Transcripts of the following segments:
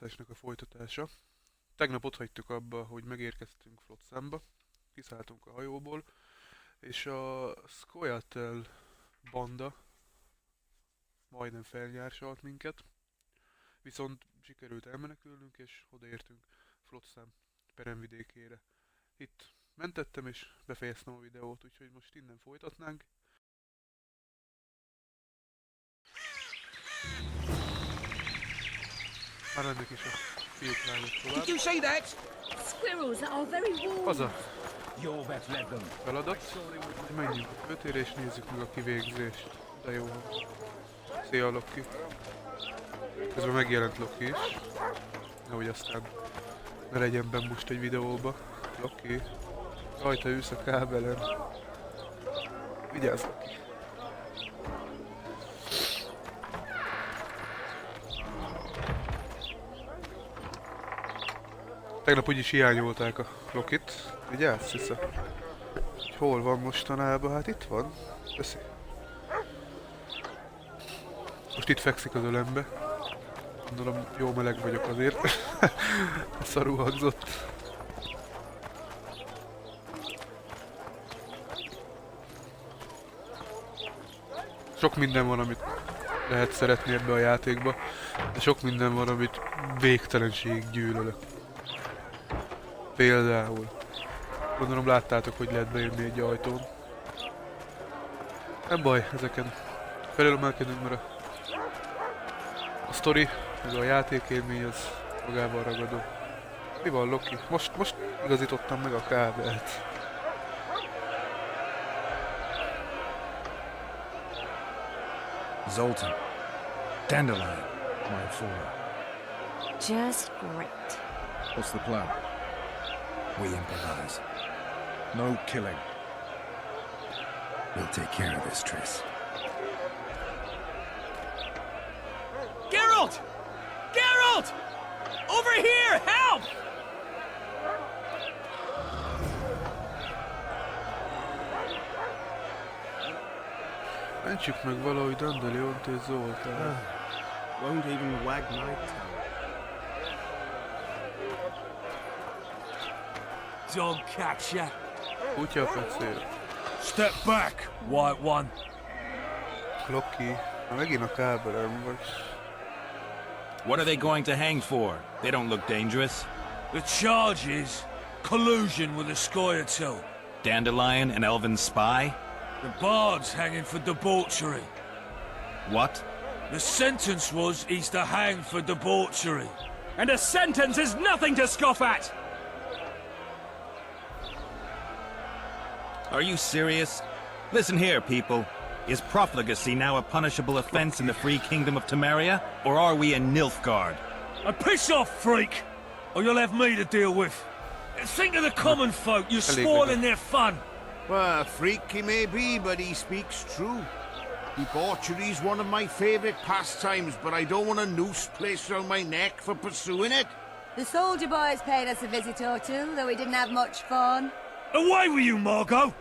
látogatásnak a folytatása. Tegnap ott hagytuk abba, hogy megérkeztünk Flotsamba, kiszálltunk a hajóból, és a Scoia'tael banda majdnem felnyársalt minket, viszont sikerült elmenekülnünk, és odaértünk Flotsam peremvidékére. Itt mentettem és befejeztem a videót, úgyhogy most innen folytatnánk. Már ennek is a fiúk lányok tovább. Did you say that? Squirrels are very warm. Az a You'll bet let them. feladat, hogy menjünk a főtérre és nézzük meg a kivégzést. De jó van. Szia Loki. Közben megjelent Loki is. Nehogy aztán ne legyen benn most egy videóba. Loki. Jaj, te ülsz a kábelen. Vigyázz, Loki. Tegnap úgyis hiányolták a Lokit. Vigyázz, Szisza. Hol van mostanában? Hát itt van. Köszi. Most itt fekszik az ölembe. Gondolom jó meleg vagyok azért. Szarul hangzott. Sok minden van, amit lehet szeretni ebbe a játékba, de sok minden van, amit végtelenség gyűlölök. Például, gondolom láttátok, hogy lehet bejönni egy ajtón. Nem baj, ezeken felülemelkedünk, mert a sztori, meg a játékélmény az magával ragadó. Mi van, Loki? Most igazítottam meg a kábelt. Zoltan. Dandelion. My four. Just great. What's the plan? We improvise. No killing. We'll take care of this, Triss. Geralt! Geralt! Over here! Help! Mentsük meg valahogy Dandeliont és Zoltán. Won't even wag my tongue. Dog catcher. Kutya fecél. Step back, white one. Loki, megint a kábelem vagy. What are they going to hang for? They don't look dangerous. The charge is collusion with the Scoia'tael. Dandelion, an elven spy? The bard's hanging for debauchery. What? The sentence was he's to hang for debauchery. And a sentence is nothing to scoff at! Are you serious? Listen here, people. Is profligacy now a punishable offense in the free kingdom of Temeria? Or are we in Nilfgaard? Piss off, freak! Or you'll have me to deal with. Think of the common folk, you're spoiling their fun. Well, a freak he may be, but he speaks true. Debauchery's one of my favourite pastimes, but I don't want a noose placed around my neck for pursuing it. The soldier boys paid us a visit or two, though we didn't have much fun. Away with you, Margot!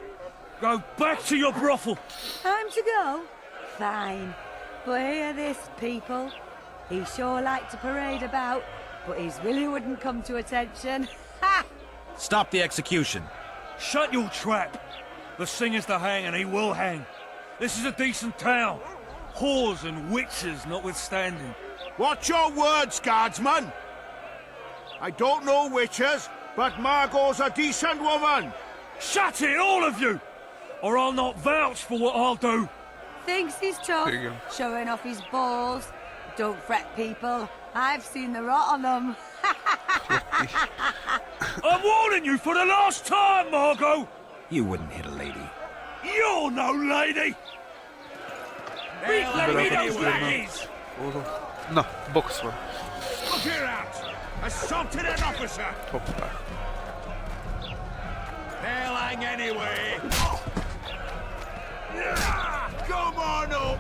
Go back to your brothel! Time to go? Fine. But hear this, people. He sure liked to parade about, but his Willie wouldn't come to attention. Ha! Stop the execution. Shut your trap! The singer's to hang and he will hang. This is a decent town. Whores and witches notwithstanding. Watch your words, guardsman! I don't know witches, but Margot's a decent woman! Shut it, all of you! Or I'll not vouch for what I'll do. Thinks he's tough, There you go. showing off his balls. Don't fret, people. I've seen the rot on them. I'm warning you for the last time, Margot! You wouldn't hit a lady. You're no lady! Let me know who that is! Na, box van. Look here out! Assaulted an officer! Hoppá. They'll hang anyway! Come on up!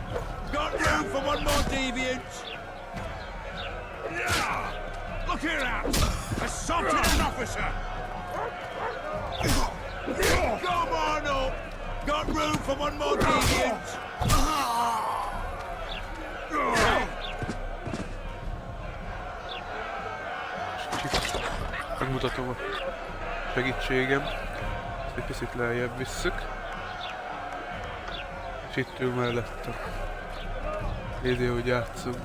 Got room for one more deviant! Look here out! Assaulted an officer! Come on up! Got room for one more deviant! kicsit megmutatom a segítségem. Ezt egy picit lejjebb visszük. És itt ül mellettem. Nézi, hogy játszunk.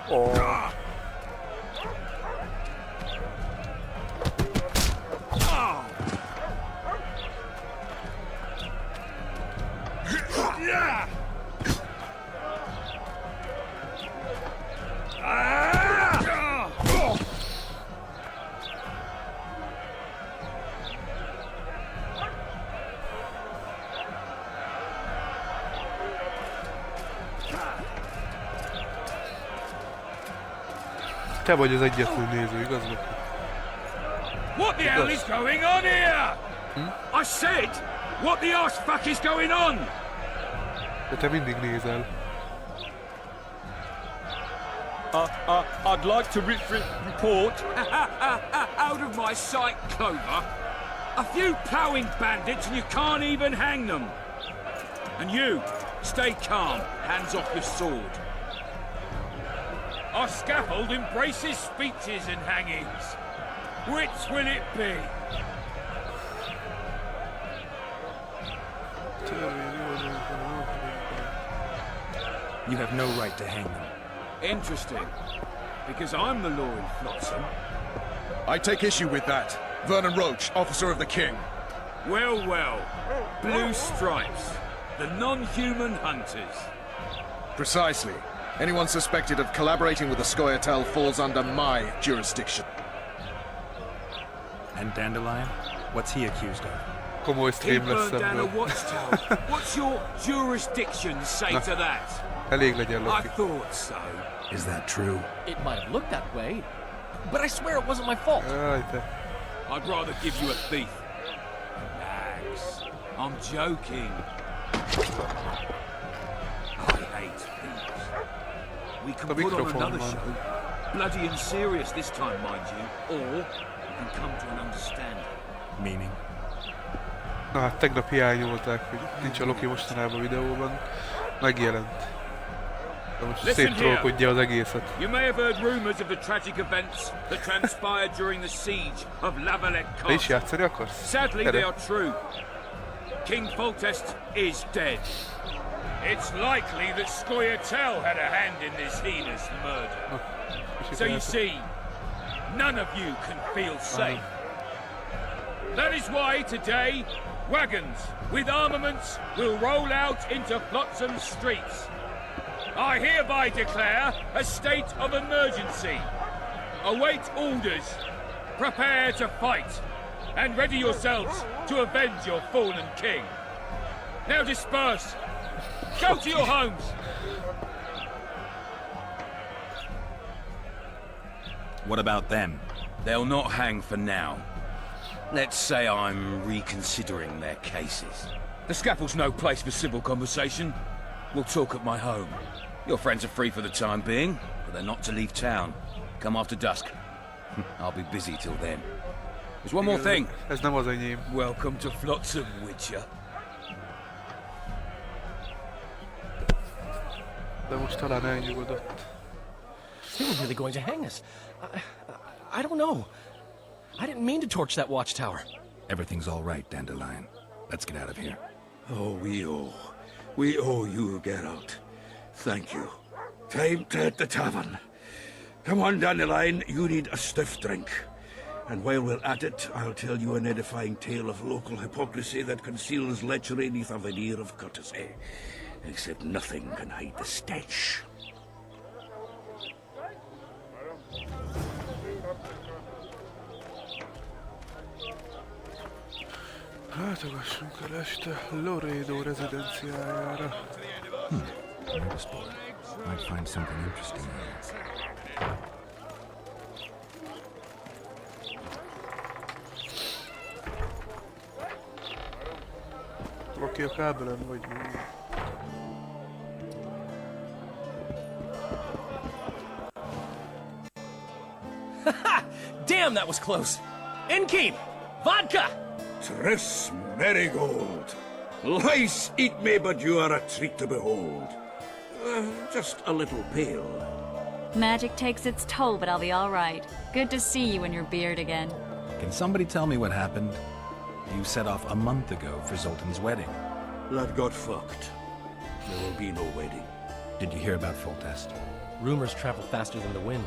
Oh. Te vagy az egyetlen néző, igaz neki? What the hell is going on here? I said, what the arse fuck is going on? De te mindig nézel. I'd like to report. Out of my sight, Clover. A few ploughing bandits and you can't even hang them. And you, stay calm, hands off your sword. Our scaffold embraces speeches and hangings. Which will it be? You have no right to hang them. Interesting. Because I'm the law in Flotsam. I take issue with that. Vernon Roach, officer of the king. Well, well. Blue stripes. The non-human hunters. Precisely. Anyone suspected of collaborating with the Scoia'tael falls under my jurisdiction. And Dandelion? What's he accused of? Komoly He stream lesz burned down a ebből. watchtower. What's your jurisdiction say to that? Elég legyen I Loki. thought so. Is that true? It might have looked that way, but I swear it wasn't my fault. Jaj, te. I'd rather give you a thief. Relax. I'm joking. I hate thieves. We can The put on microphone, another man. show. Bloody and serious this time, mind you. Or we can come to an understanding. Meaning? Na hát tegnap hiányolták, hogy nincs a Loki mostanában a videóban. Megjelent. De most Listen széttrollkodja az egészet. You may have heard rumors of the tragic events that transpired during the siege of Lavalette Te is Castle. játszani akarsz? Sadly, Gyere. they are true. King Foltest is dead. It's likely that Scoia'tael had a hand in this heinous murder. Kicsit So you elszok- see, none of you can feel safe. That is why today, wagons with armaments will roll out into Flotsam streets. I hereby declare a state of emergency. Await orders. Prepare to fight. And ready yourselves to avenge your fallen king. Now disperse. Go to your homes. What about them? They'll not hang for now. Let's say I'm reconsidering their cases. The scaffold's no place for civil conversation. We'll talk at my home. Your friends are free for the time being, but they're not to leave town. Come after dusk. I'll be busy till then. There's one more thing. Ez nem az enyém. Welcome to Flotsam, Witcher. De most talán elnyugodott. They were really going to hang us. I don't know. I didn't mean to torch that watchtower. Everything's all right, Dandelion. Let's get out of here. Oh, we owe you, Geralt. Thank you. Time to hit the tavern. Come on, Dandelion, you need a stiff drink. And while we're at it, I'll tell you an edifying tale of local hypocrisy that conceals lechery neath a veneer of courtesy. Except nothing can hide the stench. Látogassunk el este Loredo rezidenciájára. Might find something interesting there. Loki a kábelen vagy mi? Damn, that was close. Innkeep! Vodka! Tris Marigold. Lice eat me, but you are a treat to behold. Just a little pale. Magic takes its toll, but I'll be all right. Good to see you in your beard again. Can somebody tell me what happened? You set off a month ago for Zoltan's wedding. Lad got fucked. There will be no wedding. Did you hear about Foltest? Rumors travel faster than the wind.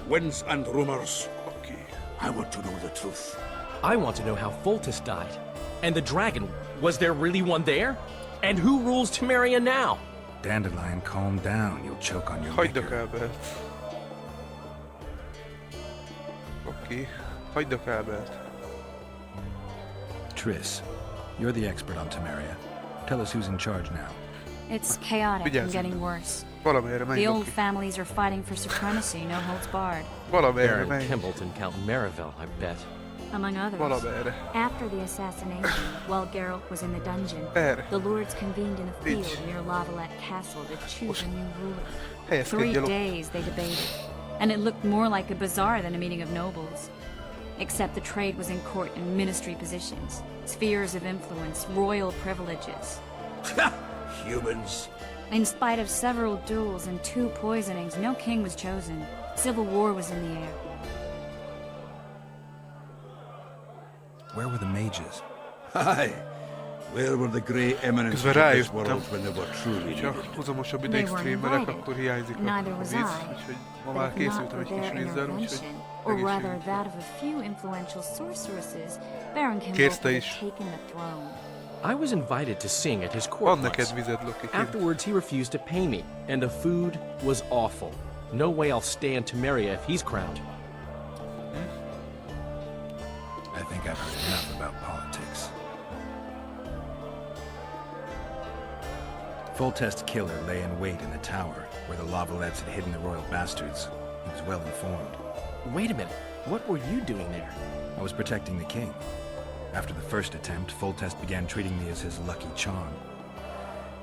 Winds and rumors. Oké. I want to know the truth. I want to know how Foltest died. And the dragon, was there really one there? And who rules Temeria now? Dandelion, calm down. You'll choke on your Hagyd a liquor. kábelt. Oké. Hagyd a kábelt. Triss, you're the expert on Temeria. Tell us who's in charge now. It's chaotic and Vigyázzunk. getting worse. Valamelyre The menj, old Loki. families are fighting for supremacy, no holds barred. Valamelyre Baron menj. Kimball and Count Mariville, I bet. Among others. Valamelyre. After the assassination, while Geralt was in the dungeon, Erre. the lords convened in a field Így. near Lavalette Castle to choose a new ruler. Helyezkedj 3 el ott. days they debated, and it looked more like a bazaar than a meeting of nobles. Except the trade was in court and ministry positions, spheres of influence, royal privileges. Humans. In spite of several duels and 2 poisonings, no king was chosen. Civil war was in the air. Where were the mages? Aye. Where were the grey eminences Közben of this rájöttem, world when they were truly ha needed? hozamosabb They ideig were streamelek, invited. akkor hiányzik Neither a was víz, I. úgyhogy ma But már if not készültem for egy their kis vízzel, úgyhogy intervention, or rather egészségügy. that of a few influential sorceresses, Baron Kimball Kérsz te would is? have taken the throne. I was invited to sing at his court Van once. neked vized, Loki. kint. Afterwards, he refused to pay me, and the food was awful. No way I'll stay in Temeria if he's crowned. I think I've heard enough about politics. Foltest's killer lay in wait in the tower, where the Lavalettes had hidden the royal bastards. He was well informed. Wait a minute. What were you doing there? I was protecting the king. After the first attempt, Foltest began treating me as his lucky charm.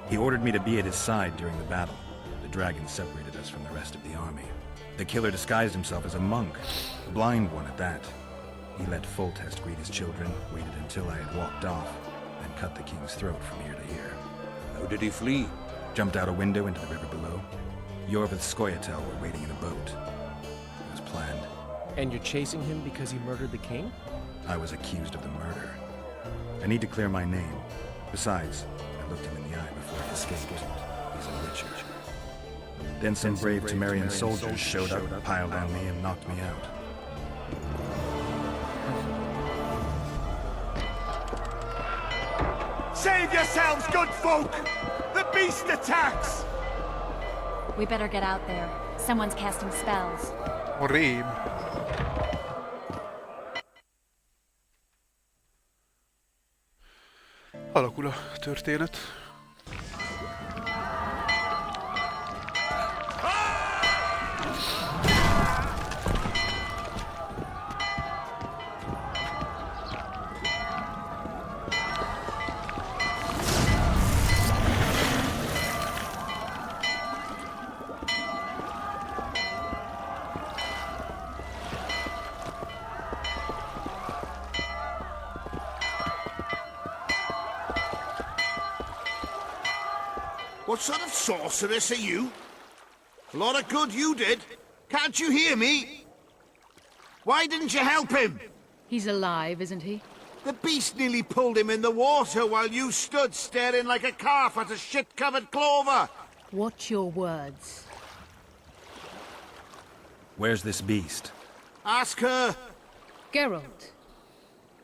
He ordered me to be at his side during the battle. The dragon separated us from the rest of the army. The killer disguised himself as a monk, a blind one at that. He let Foltest greet his children, waited until I had walked off, then cut the king's throat from ear to ear. How did he flee? Jumped out a window into the river below. Yor with Skoyatel were waiting in a boat. It was planned. And you're chasing him because he murdered the king? I was accused of the murder. I need to clear my name. Besides, I looked him in the eye before he escaped. He's a witcher. Then some brave Temerian soldiers showed up, piled on me, and knocked me out. Save yourselves, good folk! The beast attacks! We better get out there. Someone's casting spells. A rém. Alakul a történet. What sort of sorceress are you? A lot of good you did. Can't you hear me? Why didn't you help him? He's alive, isn't he? The beast nearly pulled him in the water while you stood staring like a calf at a shit-covered clover. Watch your words. Where's this beast? Ask her. Geralt,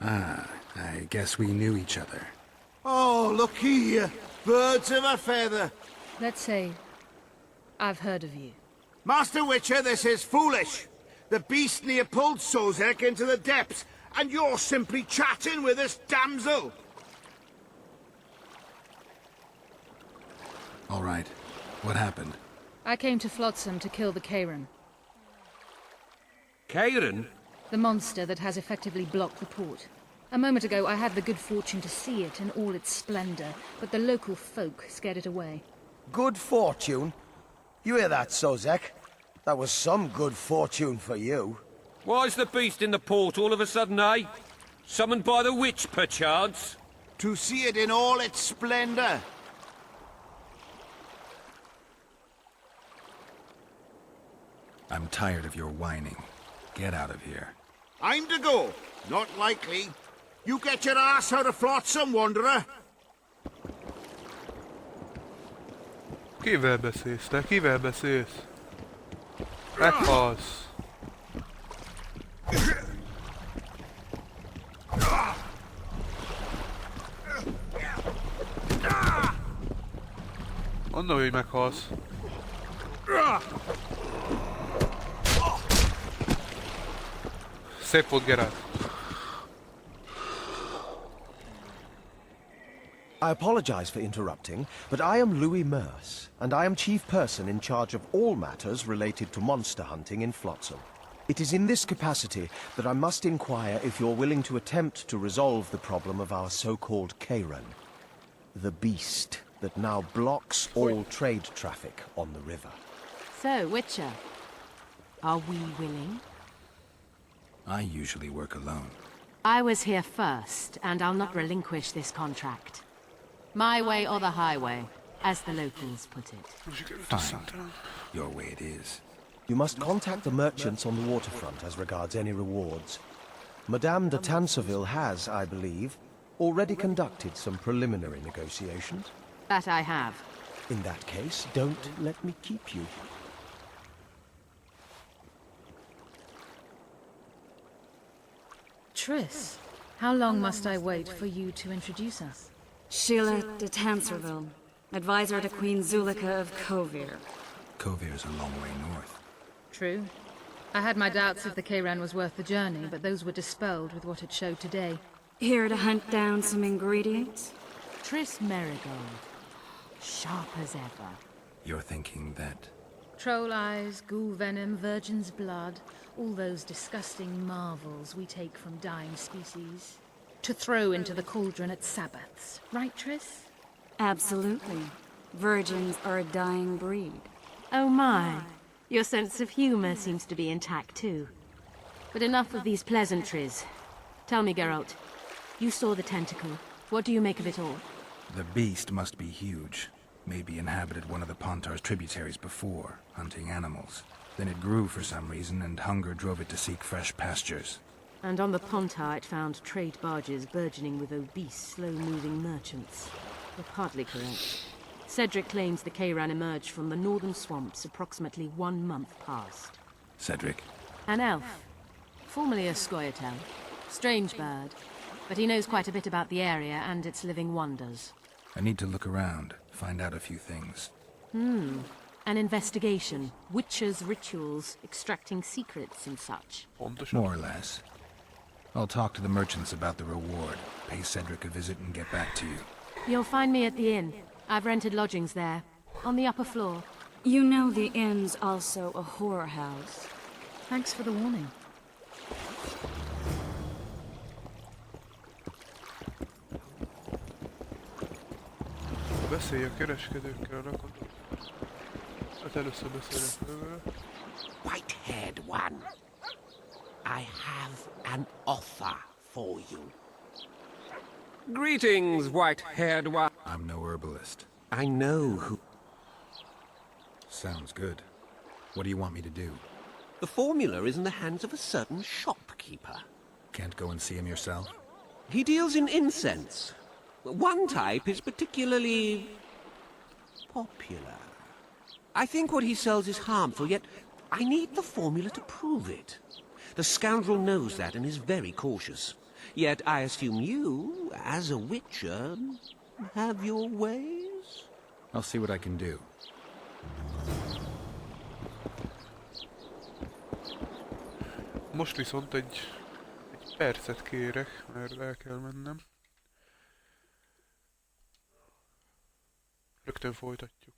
Ah, I guess we knew each other. Oh, look here. Birds of a feather. let's say I've heard of you. Master Witcher, this is foolish. The beast near pulled Sozek into the depths, and you're simply chatting with this damsel. All right. What happened? I came to Flotsam to kill the Kayran, Kayran? the monster that has effectively blocked the port. A moment ago, I had the good fortune to see it in all its splendor, but the local folk scared it away. Good fortune? You hear that, Sozek? That was some good fortune for you. Why's the beast in the port all of a sudden, eh? Summoned by the witch, perchance? To see it in all its splendor. I'm tired of your whining. Get out of here. I'm to go. Not likely. You get your ass out of Flotsam, wanderer. Kivel beszélsz? Te kivel beszélsz? Meghalsz. Mondom, hogy meghalsz. Szép volt, Geralt. I apologize for interrupting, but I am Louis Merce, and I am chief person in charge of all matters related to monster hunting in Flotsam. It is in this capacity that I must inquire if you're willing to attempt to resolve the problem of our so-called Kayran, the beast that now blocks all trade traffic on the river. So, Witcher, are we willing? I usually work alone. I was here first, and I'll not relinquish this contract. My way or the highway, as the locals put it. Fine. Your way it is. You must contact the merchants on the waterfront as regards any rewards. Madame de Tanseville has, I believe, already conducted some preliminary negotiations. That I have. In that case, don't let me keep you. Triss, how long must I wait for you to introduce us? Sheila de Tanserville, advisor to Queen Zulika of Kovir. Kovir's a long way north. True. I had my doubts if the Kayran was worth the journey, but those were dispelled with what it showed today. Here to hunt down some ingredients? Triss Merigold. Sharp as ever. You're thinking that... Troll eyes, ghoul venom, virgin's blood, all those disgusting marvels we take from dying species. To throw into the cauldron at Sabbaths. Right, Triss? Absolutely. Virgins are a dying breed. Oh my. Your sense of humor seems to be intact too. But enough of these pleasantries. Tell me, Geralt. You saw the tentacle. What do you make of it all? The beast must be huge. Maybe inhabited one of the Pontar's tributaries before, hunting animals. Then it grew for some reason, and hunger drove it to seek fresh pastures. And on the Pontar it found trade barges burgeoning with obese, slow-moving merchants. You're partly correct. Cedric claims the Kayran emerged from the northern swamps approximately 1 month past. Cedric? An elf. Formerly a Scoia'tael. Strange bird. But he knows quite a bit about the area and its living wonders. I need to look around, find out a few things. An investigation. Witches' rituals, extracting secrets and such. More or less. I'll talk to the merchants about the reward, pay Cedric a visit and get back to you. You'll find me at the inn. I've rented lodgings there, on the upper floor. You know the inn's also a whorehouse. Thanks for the warning. Beszélj a kereskedőkkel, rakod. Hát először beszélek vele. White-haired one, I have an offer for you. Greetings, white-haired one. I'm no herbalist. I know who... Sounds good. What do you want me to do? The formula is in the hands of a certain shopkeeper. Can't go and see him yourself? He deals in incense. One type is particularly... popular. I think what he sells is harmful, yet I need the formula to prove it. The scoundrel knows that and is very cautious. Yet I assume you, as a witcher, have your ways? I'll see what I can do. Most viszont egy percet kérek, mert el kell mennem. Rögtön folytatjuk.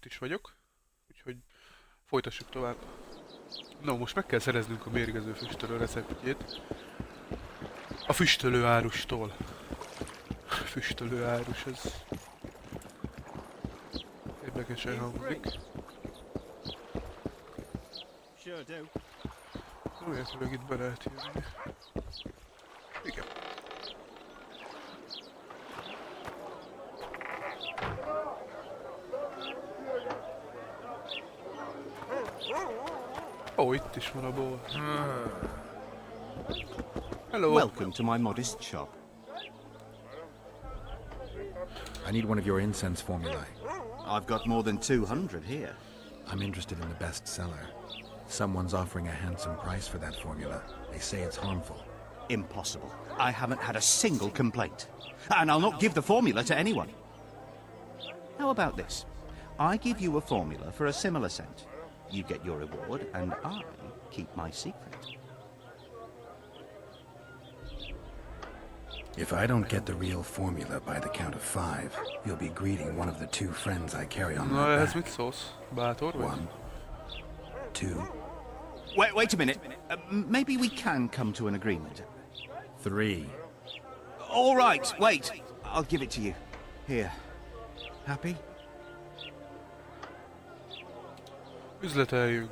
itt is vagyok, úgyhogy folytassuk tovább. No, most meg kell szereznünk a mérgező füstölő receptjét. A füstölő árustól. Füstölő árus, ez érdekesen hangzik. Remélhetőleg itt be lehet jönni. Igen. Ó, itt is van a bolt. Hello. Welcome to my modest shop. I need one of your incense formulae. I've got more than 200 here. I'm interested in the best seller. Someone's offering a handsome price for that formula. They say it's harmful. Impossible. I haven't had a single complaint. And I'll not give the formula to anyone. How about this? I give you a formula for a similar scent. You get your reward, and I keep my secret. If I don't get the real formula by the count of 5, you'll be greeting one of the 2 friends I carry on my ez back. mit szólsz? Bátor vagy? 1, 2, Wait a minute. Maybe we can come to an agreement. 3. All right, wait. I'll give it to you. Here. Happy? Üzleteljünk.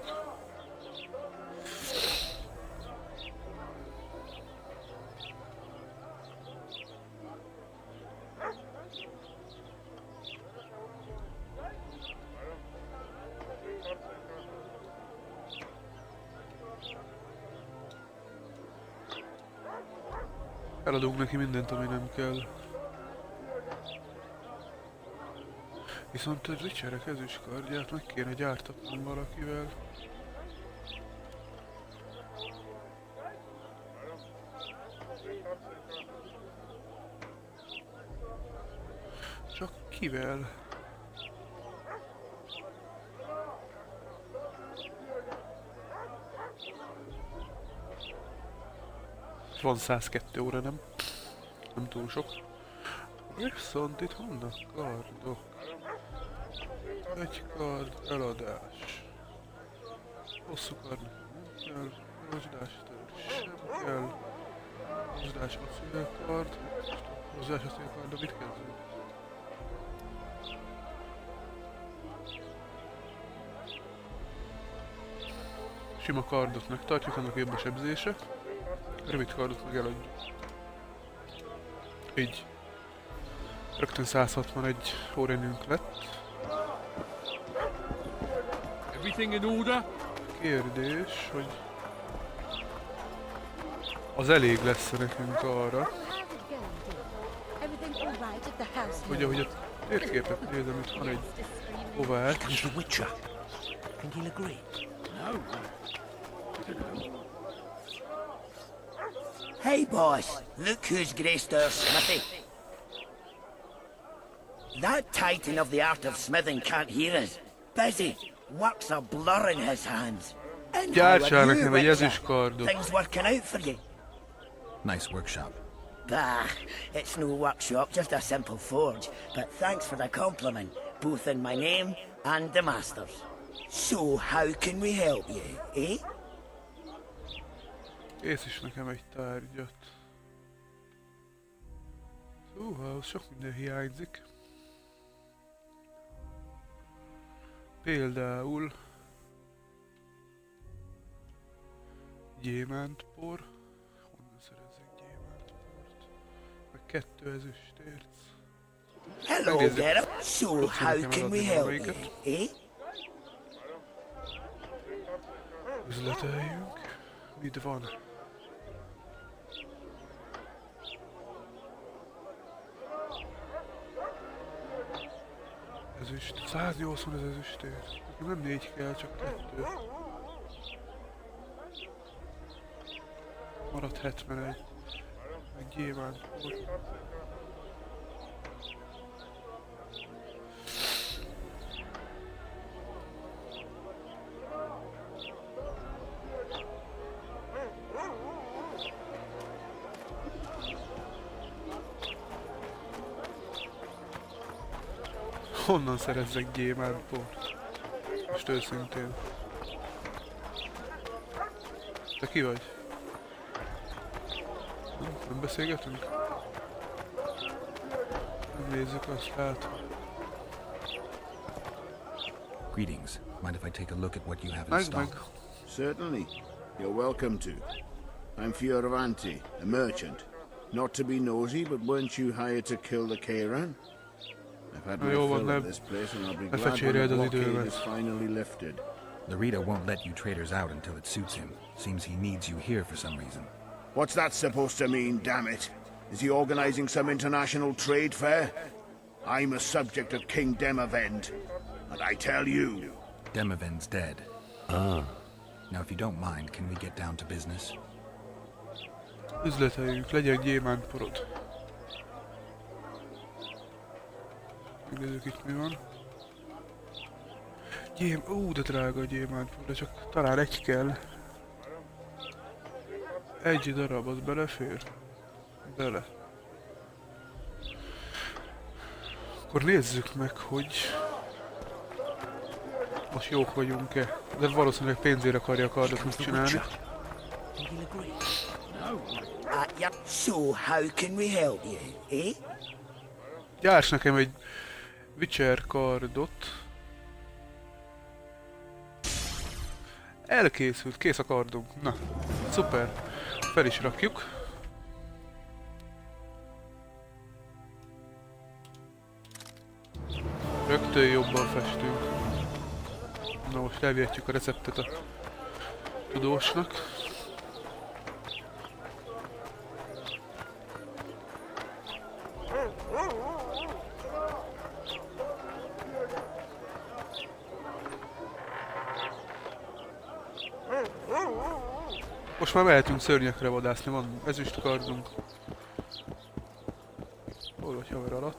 Eladunk neki mindent, ami nem kell. Viszont egy Richard ezüstkardját meg kéne gyártatnom valakivel. Csak kivel? Van 102 óra, nem? Nem túl sok. Viszont itt vannak kardok. Egy kard, eladás. Hosszú kard nem kell. Rozsdás törzs sem kell. Rozsdás acélkard. Rozsdás acélkard, de mit kezdünk? Sima kardot megtartjuk, annak jobb a sebzése. Rövid kardot meg eladjuk. Így. Rögtön 161 órenünk lett. Everything in order? Kérdés, hogy az elég lesz nekünk arra, hogy ahogy a térképet nézem, itt van egy kovács. Hey, boss, look who's graced our smithy. That titan of the art of smithing can't hear us. Busy, works a blur in his hands. And how Gyártsál are nekem you, egy Richard? ezüstkardot. Things working out for you? Nice workshop. Bah, it's no workshop, just a simple forge. But thanks for the compliment, both in my name and the master's. So, how can we help you, eh? Kész is nekem egy tárgyat. Szóval sok minden hiányzik. Például gyémántpor. Honnan szerezzek gyémántport? Meg 2 ezüstérc. Hello, Geralt. So, how can we help you, eh? Üzleteljünk. Mit van? Ezüst. 180 az ezüstért. Nekem nem 4 kell, csak 2. Maradt 71. Meg gyémántpor. Honnan szerezzek gyémántport? Most őszintén. Te ki vagy? Nem beszélgetünk? Nézzük azt hát. Greetings. Mind if I take a look at what you have in stock? Certainly. You're welcome to. I'm Fioravanti, a merchant. Not to be nosy, but weren't you hired to kill the Kayran? I've had my fill of this place, and I'll be glad when the blockade is finally lifted. The Rita won't let you traders out until it suits him. Seems he needs you here for some reason. What's that supposed to mean, damn it? Is he organizing some international trade fair? I'm a subject of King Demavend, and I tell you... Demavend's dead. Ah. Now, if you don't mind, can we get down to business? Üzleteljük, legyen gyémántporod. Megnézzük itt mi van. De drága a gyémántpor, de csak talán egy kell. Egy darab, az belefér? Bele. Akkor nézzük meg, hogy... most jók vagyunk-e. De valószínűleg pénzért akarja a kardot megcsinálni. So how can we help you, eh? Gyárts nekem egy Witcher kardot. Elkészült, kész a kardunk. Na, szuper. Fel is rakjuk. Rögtön jobban festünk. Na most elvihetjük a receptet a tudósnak. Most már mehetünk szörnyekre vadászni, van ezüst kardunk. Hol vagy haver alatt?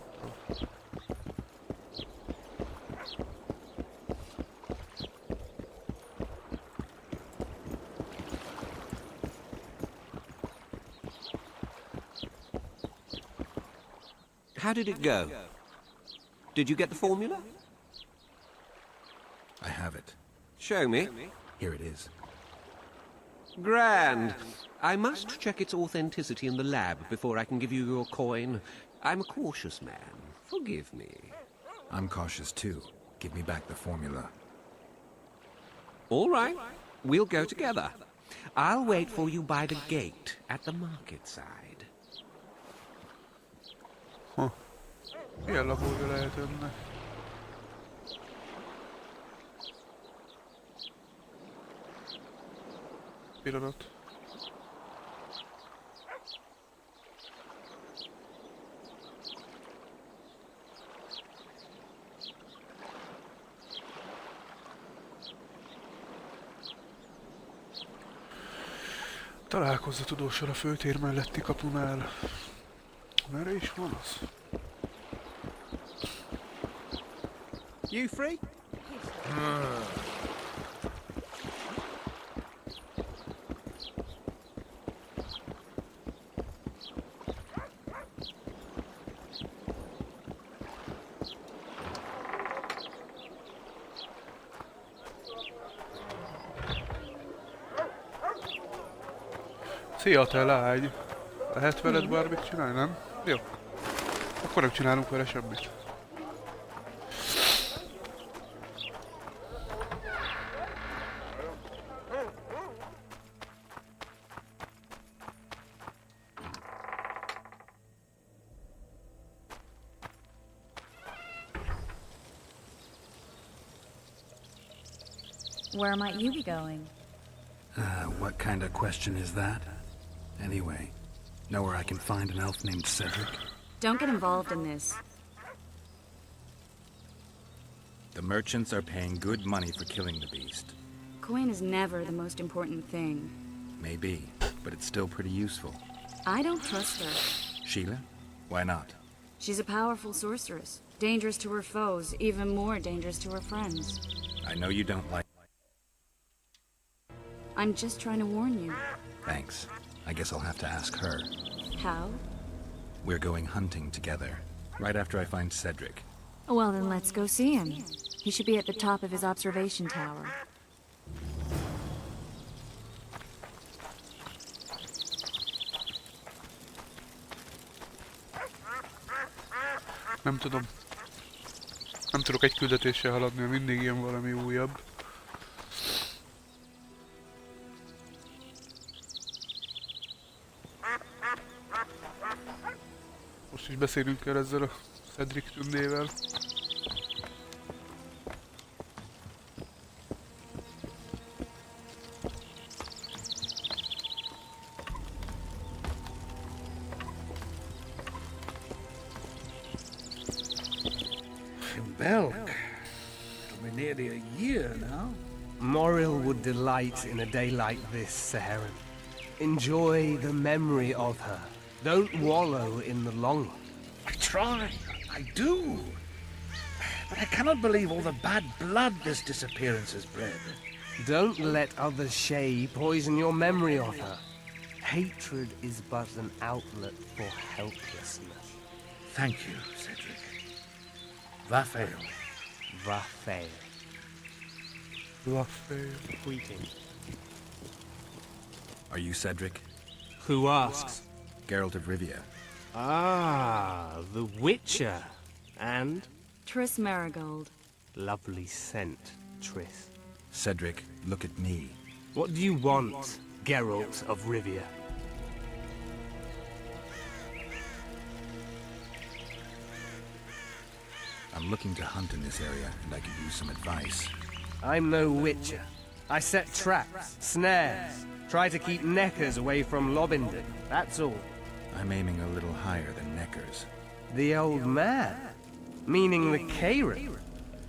How did it go? Did you get the formula? I have it. Show me. Here it is. Grand. I must check its authenticity in the lab before I can give you your coin. I'm a cautious man. Forgive me. I'm cautious too. Give me back the formula. All right. We'll go together. I'll wait for you by the gate at the market side. Milyen lakója lehet önnek? Pillanat. Találkozz a tudóssal a főtér melletti kapunál. Merre is van az? You free? Szia, te lágy! Lehet veled bármit csinálni, nem? Jó. Akkor nem csinálunk vele semmit. Where might you be going? What kind of question is that? Anyway, know where I can find an elf named Cedric? Don't get involved in this. The merchants are paying good money for killing the beast. Coin is never the most important thing. Maybe, but it's still pretty useful. I don't trust her. Sheila? Why not? She's a powerful sorceress. Dangerous to her foes, even more dangerous to her friends. I know you don't like... I'm just trying to warn you. Thanks. I guess I'll have to ask her. How? We're going hunting together, right after I find Cedric. Well, then let's go see him. He should be at the top of his observation tower. Nem tudom. Nem tudok egy küldetéssel haladni, mert mindig ilyen valami újabb. Most is beszélünk kell ezzel a Cedric tündével. Belk. It'll be nearly a year now. Moril would delight in a day like this, Saharan. Enjoy the memory of her. Don't wallow in the longing. I try. I do. But I cannot believe all the bad blood this disappearance has bred. Don't let other Shay poison your memory of her. Hatred is but an outlet for helplessness. Thank you, Cedric. Vafael. Vafael. Vafael. Greeting. Are you Cedric? Who asks? Geralt of Rivia. Ah, the Witcher. And? Triss Marigold. Lovely scent, Triss. Cedric, look at me. What do you want, Geralt of Rivia? I'm looking to hunt in this area, and I could use some advice. I'm no Witcher. I set traps, snares, try to keep neckers away from Lobinden, that's all. I'm aiming a little higher than Neckers. The old man? Meaning the Kayran?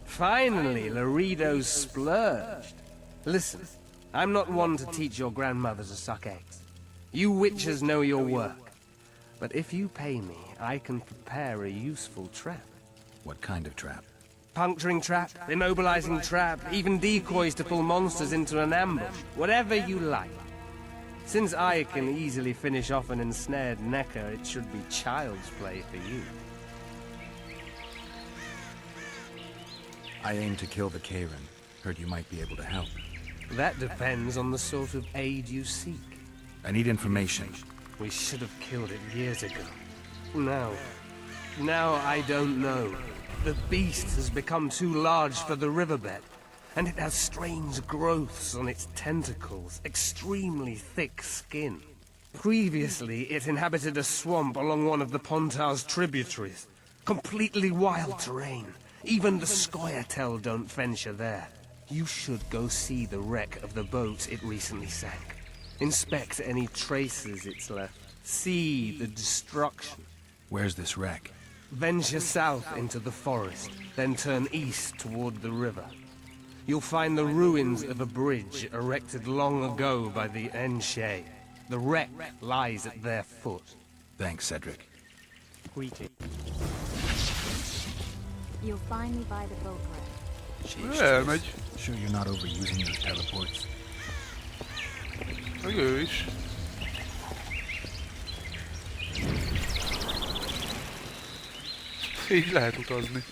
Finally, Laredo's splurged. Listen, I'm not one to teach your grandmother to suck eggs. You witchers know your work. But if you pay me, I can prepare a useful trap. What kind of trap? Puncturing trap, immobilizing trap, even decoys to pull monsters into an ambush. Whatever you like. Since I can easily finish off an ensnared Necker, it should be child's play for you. I aim to kill the Kayran. Heard you might be able to help. That depends on the sort of aid you seek. I need information. We should have killed it years ago. Now I don't know. The beast has become too large for the riverbed, and it has strange growths on its tentacles, extremely thick skin. Previously, it inhabited a swamp along one of the Pontar's tributaries. Completely wild terrain. Even the Scoia'tael don't venture there. You should go see the wreck of the boat it recently sank. Inspect any traces it's left. See the destruction. Where's this wreck? Venture south into the forest, then turn east toward the river. You'll find the ruins of a bridge erected long ago by the Enshay. The wreck lies at their foot. Thanks, Cedric. Greeting. You'll find me by the boat wreck. Elmegy. Sure you're not overusing those teleports? Meg ő is. Így lehet utazni.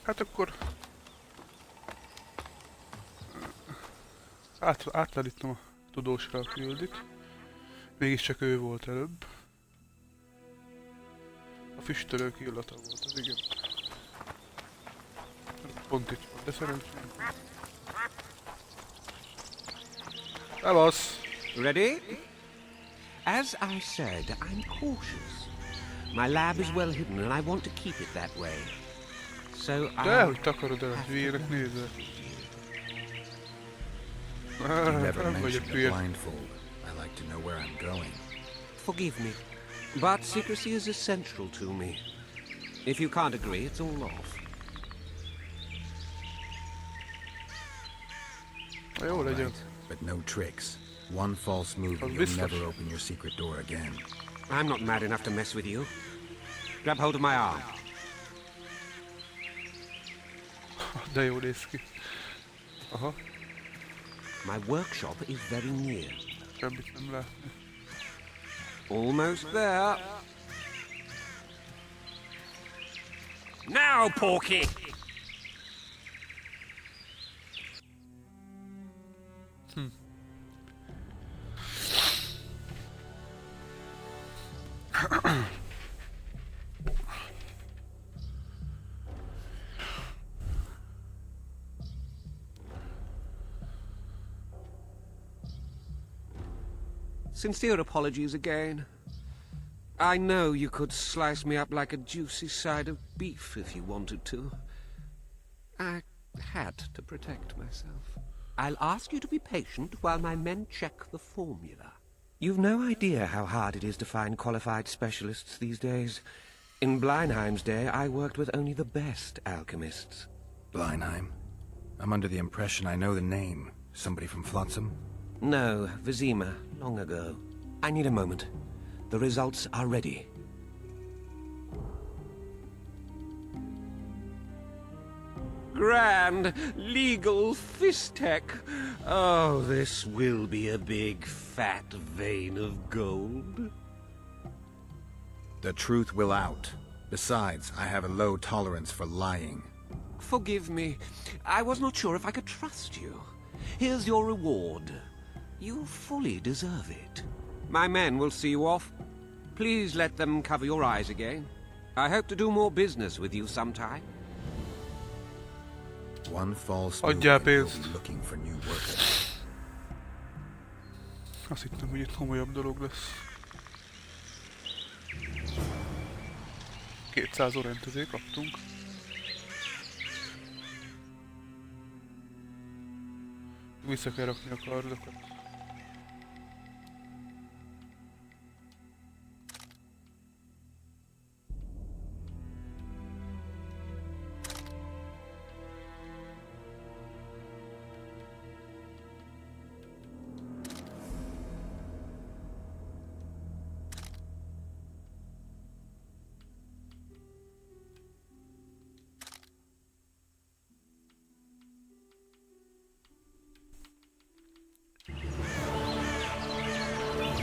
Hát akkor... Átlállítom a tudósra a küldit. Mégiscsak ő volt előbb. A füstölők illata volt, az igen. Pont itt van, de szerencsém. Szevasz! Ready? As I said, I'm cautious. My lab is well hidden and I want to keep it that way. So De hogy takarod el, hülyének nézel. You never mentioned a blindfold. I like to know where I'm going. Forgive me, but secrecy is essential to me. If you can't agree, it's all off. Jó legyen. But no tricks. One false move and you'll never open your secret door again. I'm not mad enough to mess with you. Grab hold of my arm. De jó néz ki. Aha. My workshop is very near. Semmit nem látni. Almost there. Now, Porky! Sincere apologies again. I know you could slice me up like a juicy side of beef if you wanted to. I had to protect myself. I'll ask you to be patient while my men check the formula. You've no idea how hard it is to find qualified specialists these days. In Bleinheim's day, I worked with only the best alchemists. Bleinheim? I'm under the impression I know the name. Somebody from Flotsam? No, Vizima, long ago. I need a moment. The results are ready. Grand legal fistech. Oh, this will be a big fat vein of gold. The truth will out. Besides, I have a low tolerance for lying. Forgive me. I was not sure if I could trust you. Here's your reward. You fully deserve it. My men will see you off. Please let them cover your eyes again. I hope to do more business with you sometime. One false move Adjál and you'll pénzt. be looking for new workers. Azt hittem, hogy itt komolyabb dolog lesz. 200 orent azért kaptunk. Vissza kell rakni a kardokat.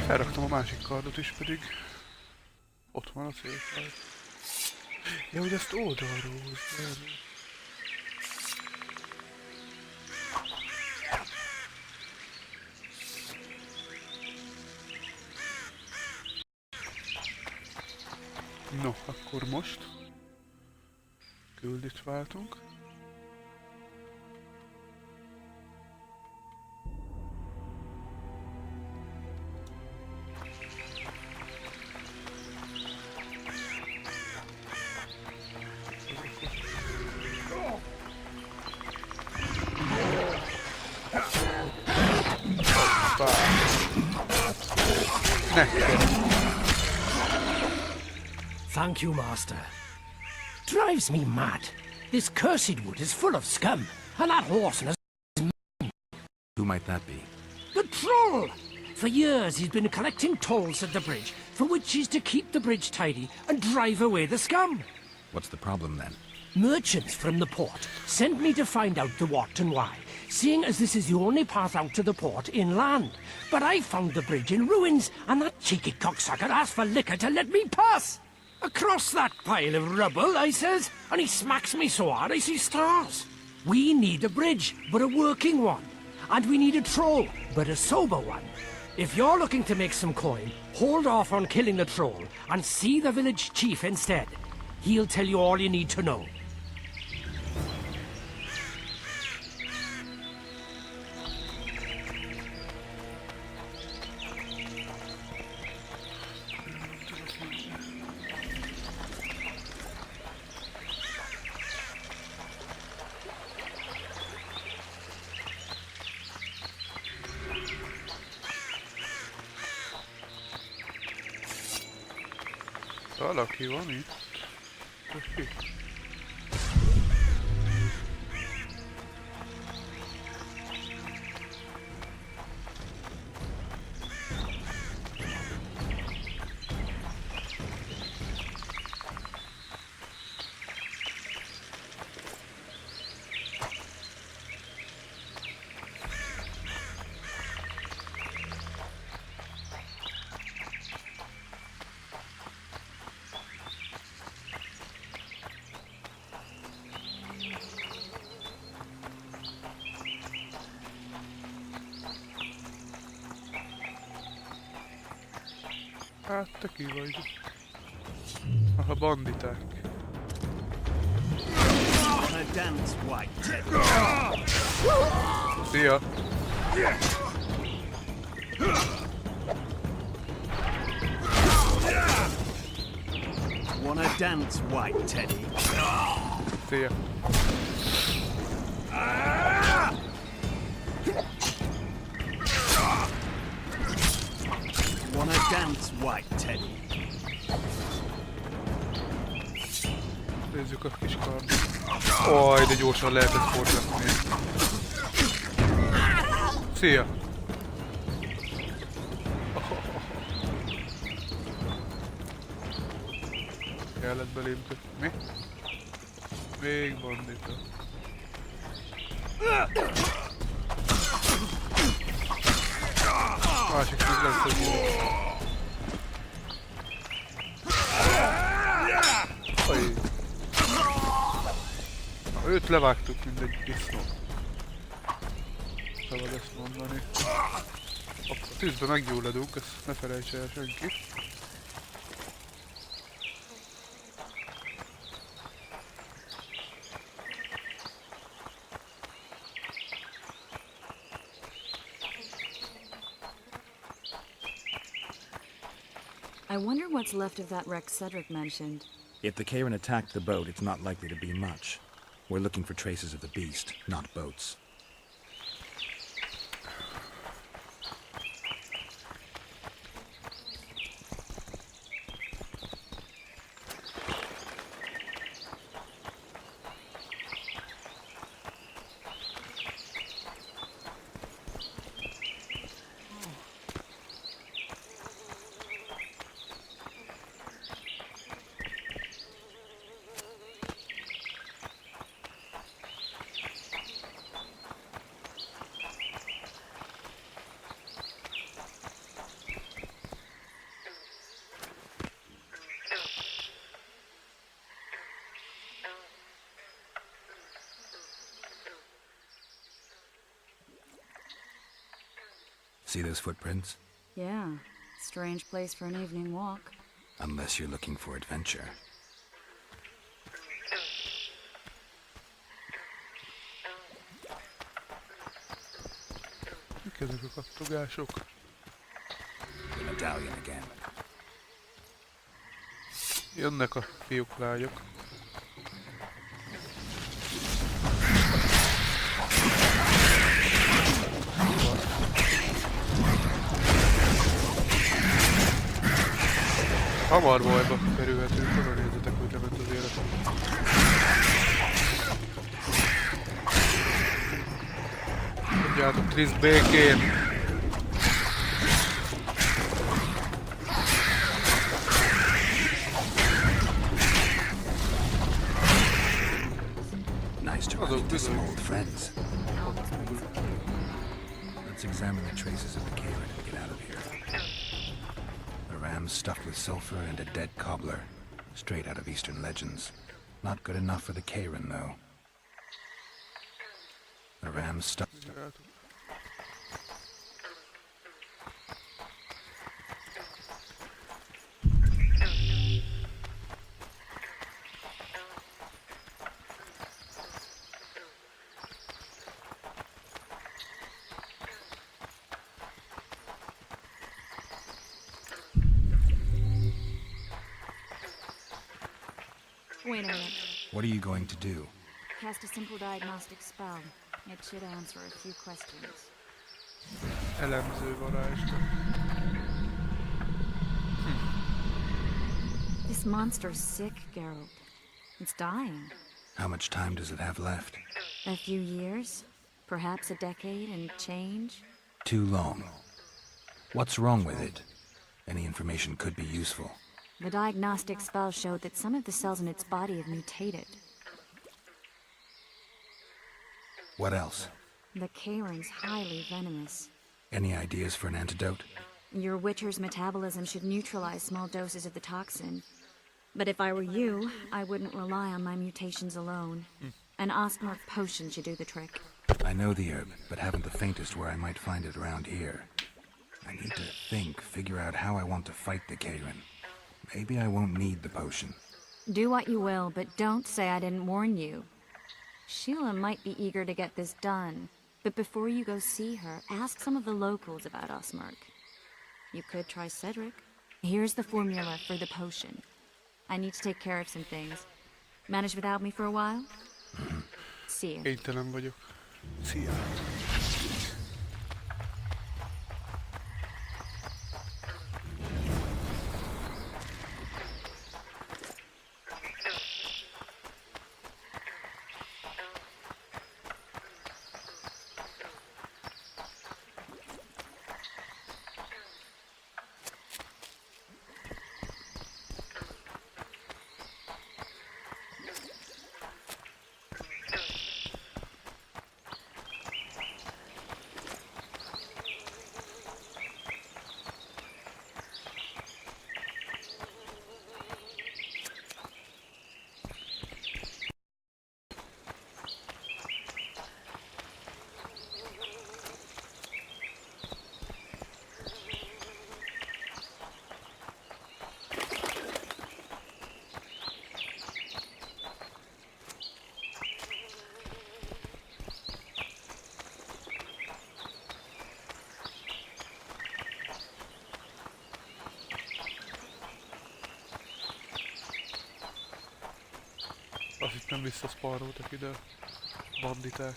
Felraktam a másik kardot is, pedig ott van a célkard. Ja, hogy ezt oldalról húzd. No, akkor most küldit váltunk. Thank you, Master. Drives me mad. This cursed wood is full of scum, and that horse and Who might that be? the troll! For years he's been collecting tolls at the bridge, for which is to keep the bridge tidy and drive away the scum. What's the problem then? Merchants from the port sent me to find out the what and why, seeing as this is the only path out to the port inland. But I found the bridge in ruins, and that cheeky cocksucker asked for liquor to let me pass. Across that pile of rubble, I says, and he smacks me so hard I see stars. We need a bridge, but a working one. And we need a troll, but a sober one. If you're looking to make some coin, hold off on killing the troll and see the village chief instead. He'll tell you all you need to know. Valaki van itt? Ki? Hát te ki vagy? A banditák. Szia! Wanna dance, White Teddy? Szia! Wanna dance, White Teddy? Nézzük a kis kardot. Oj, de gyorsan lehetett forgatni. Szia! Kellett belépni. Mi? Még bandita. Másik meg lesz a gyűlöm. Oj. Na, őt levágtuk mindegy disznó. Szabad ezt mondani. A tűzbe meggyulladunk, ezt ne felejtse el senki. I wonder what's left of that wreck Cedric mentioned. If the Kayran attacked the boat, it's not likely to be much. We're looking for traces of the beast, not boats. See those footprints? Yeah, strange place for an evening walk. Unless you're looking for adventure. Mik ezek a kattogások? The medallion again. Jönnek a fiúk, lányok. Hamar bajba kerülhetünk, oda nézzetek, hogy lement az életem. Tudjátok, Triszt békén! Nice to run into some old friends. Let's examine the traces of the Kayran and get out of here. A ram stuffed with sulfur and a dead cobbler. Straight out of Eastern legends. Not good enough for the Kayran, though. A ram stuffed... Wait a minute. What are you going to do? Cast a simple diagnostic spell. It should answer a few questions. Elemző varázslat. This monster's sick, Geralt. It's dying. How much time does it have left? A few years? Perhaps a decade and change? Too long. What's wrong with it? Any information could be useful. The diagnostic spell showed that some of the cells in its body have mutated. What else? The Kayran's highly venomous. Any ideas for an antidote? Your Witcher's metabolism should neutralize small doses of the toxin. But if I were you, I wouldn't rely on my mutations alone. An Osmark potion should do the trick. I know the herb, but haven't the faintest where I might find it around here. I need to think, figure out how I want to fight the Kayran. Maybe I won't need the potion. Do what you will, but don't say I didn't warn you. Sheila might be eager to get this done, but before you go see her, ask some of the locals about Osmerk. You could try Cedric. Here's the formula for the potion. I need to take care of some things. Manage without me for a while? See you. Kénytelen vagyok. Szia. Azt hittem visszaszparoltak ide a banditák.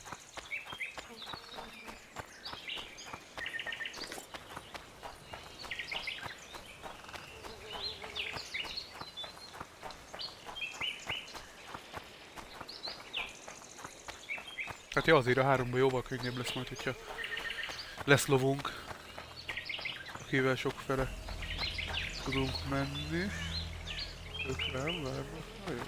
Hát ja, azért a 3-ban jóval könnyebb lesz majd, hogyha lesz lovunk, akivel sokfele tudunk menni. Ők rám várnak, na jó.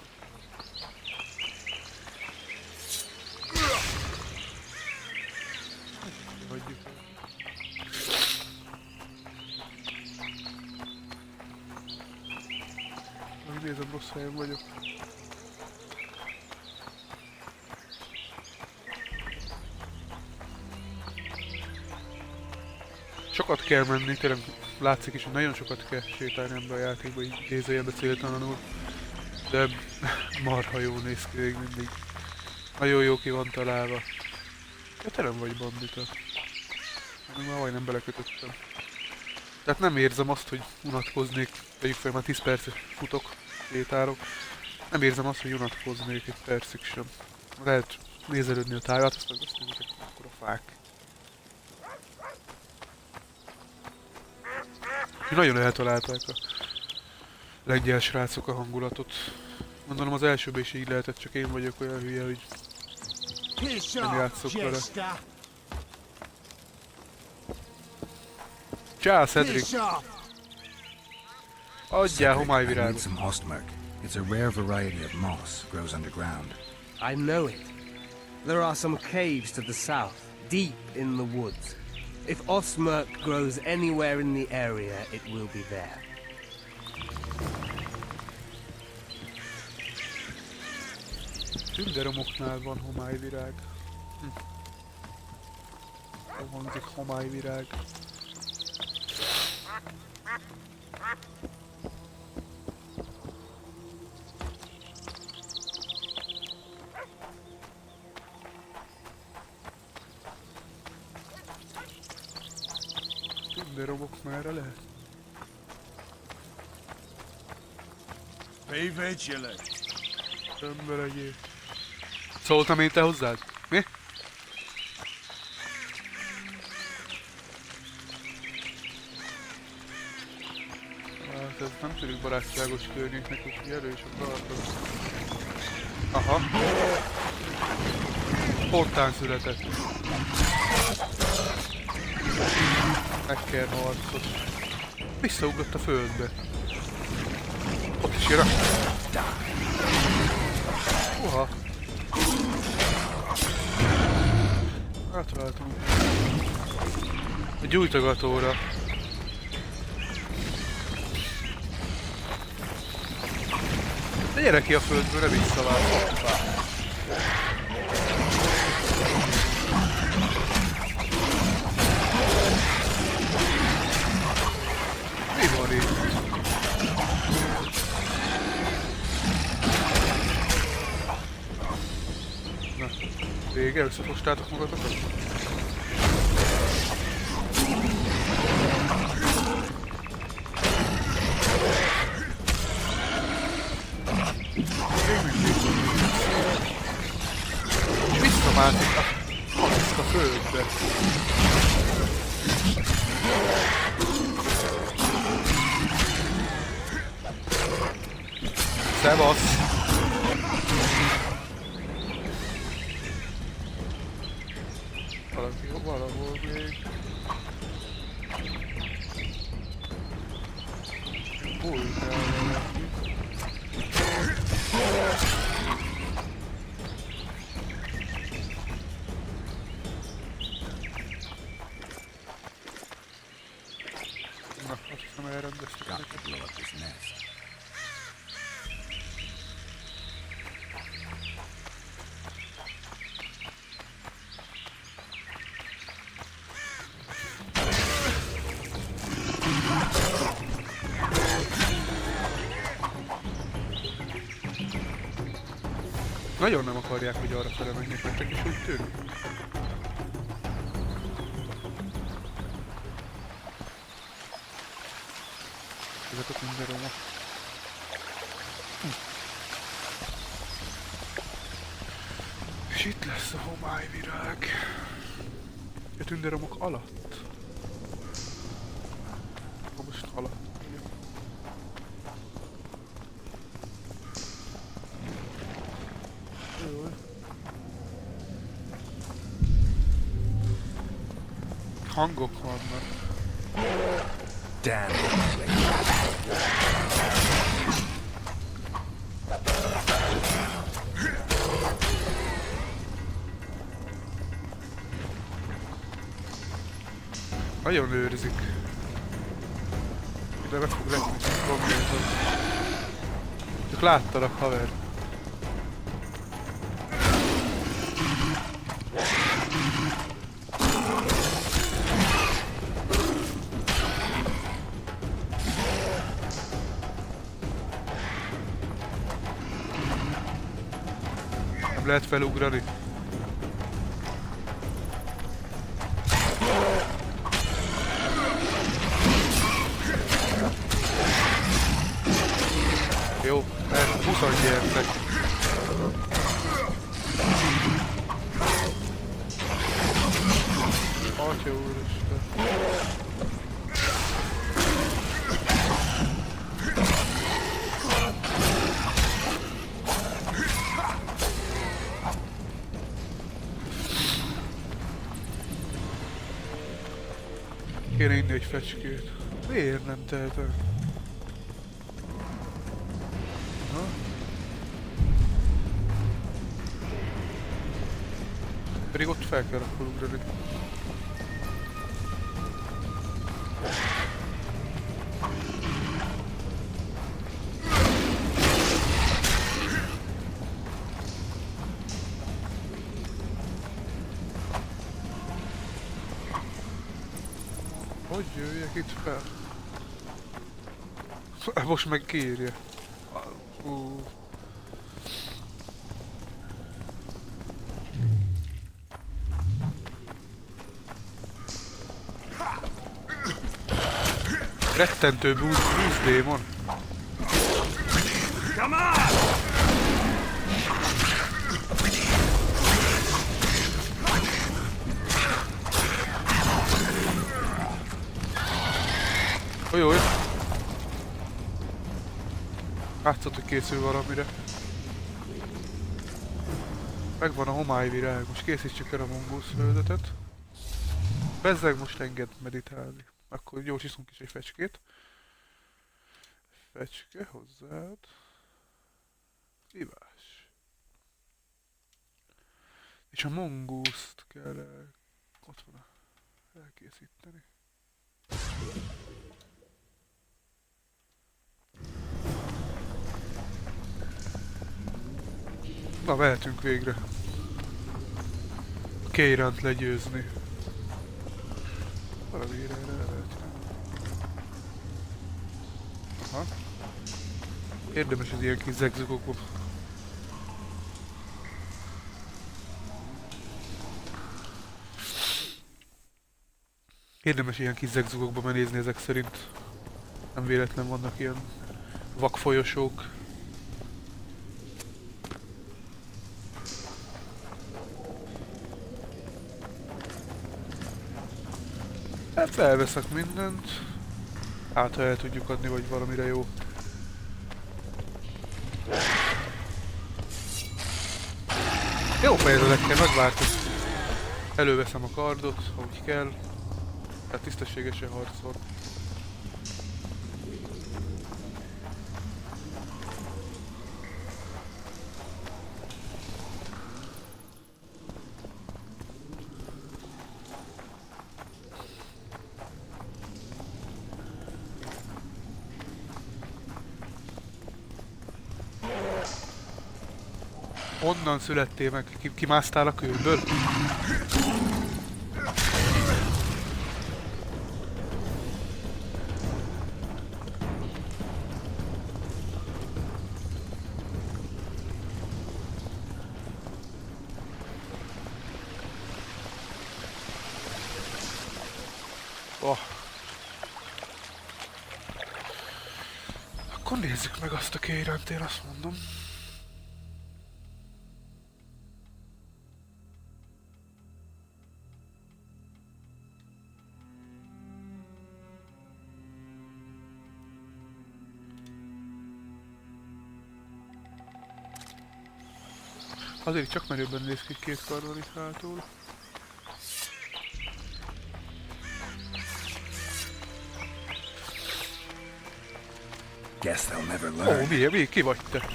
Hagyjuk el. Megnézem, rossz helyen vagyok. Sokat kell menni, tényleg látszik is, hogy nagyon sokat kell sétálni ebbe a játékba, így idézőjelbe céltalanul. De marha jó néz ki még mindig. Nagyon jó ki van találva. Ja, te nem vagy bandita. Még már majdnem belekötöttem. Tehát nem érzem azt, hogy unatkoznék, tegyük fel, már 10 percet futok, sétálok. Nem érzem azt, hogy unatkoznék egy percig sem. Lehet nézelődni a táját, azt meg azt nézzük, akkor a fák. Nagyon eltalálták a lengyel srácok a hangulatot. Gondolom az elsőben is így lehetett, csak én vagyok olyan hülye, hogy nem játszok vele. Csá, Cedric! Adjál homályvirágot! Some Ostmark. It's a rare variety of moss, grows underground. I know it. There are some caves to the south, deep in the woods. If Ostmark grows anywhere in the area, it will be there. Tünderomoknál van homályvirág. Hangzik homályvirág. Tünderomok merre lehet? Be vigilant. Ember legyél. Szóltam én te hozzád? Mi? Hát ez nem tűnik barátságos környéknek, úgyhogy elő is a tartom. Aha. Spontán született. Mekker harcos. Visszaugrott a földbe. Ott is jön a... Uha. Átváltunk. A gyújtogatóra. De gyere ki a földből, ne visszaválsz. vége? Összefostátok magatokat? És visszamászik a földbe. Szevasz! Valaki valahol még... Hol kell valaki? Na, azt hiszem elrendeztük ezeket. Nagyon nem akarják, hogy arra fele menjek, mert csak is úgy tűnik. Ezek a tünderomok. És itt lesz a homályvirág. A tünderomok alatt. Most alatt. Hangok vannak. Damn. Nagyon őrzik. Ide meg fog letni, konkrétan. Csak láttalak, haver. Nem lehet felugrani. Jó, mert 20 gyertek. Atya úristen. Kéne inni egy fecskét. Miért nem tehetem? Pedig ott fel kell akkor ugrani. Hogy jöjjek itt fel? Most meg kiírja. Rettentő búzdémon. Come on! Ojoj! Látszott, hogy készül valamire. Megvan a homályvirág, most készítsük el a mongószföldetet. Bezzeg, most engedd meditálni. Akkor gyorsítsunk is egy fecskét. Fecske hozzád. Ivás. És a mongószt kell ott van elkészíteni. Na, mehetünk végre. Kayrant legyőzni. Valamire erre lehet jönni. Aha. Érdemes az ilyen kis zegzugokból. Érdemes ilyen kis zegzugokba benézni ezek szerint. Nem véletlen vannak ilyen vakfolyosók. Hát felveszek mindent. Hát ha el tudjuk adni, vagy valamire jó. Jó fejezetekkel megváltozik. Előveszem a kardot, ahogy kell. Tehát tisztességesen harcol. Honnan születtél meg? Kimásztál a kőből? Oh. Akkor nézzük meg azt a Kayrant, én azt mondom. Azért csak merőbben néz ki két karddal itt hátul. Guess they'll never learn. Mi? Ki vagy te?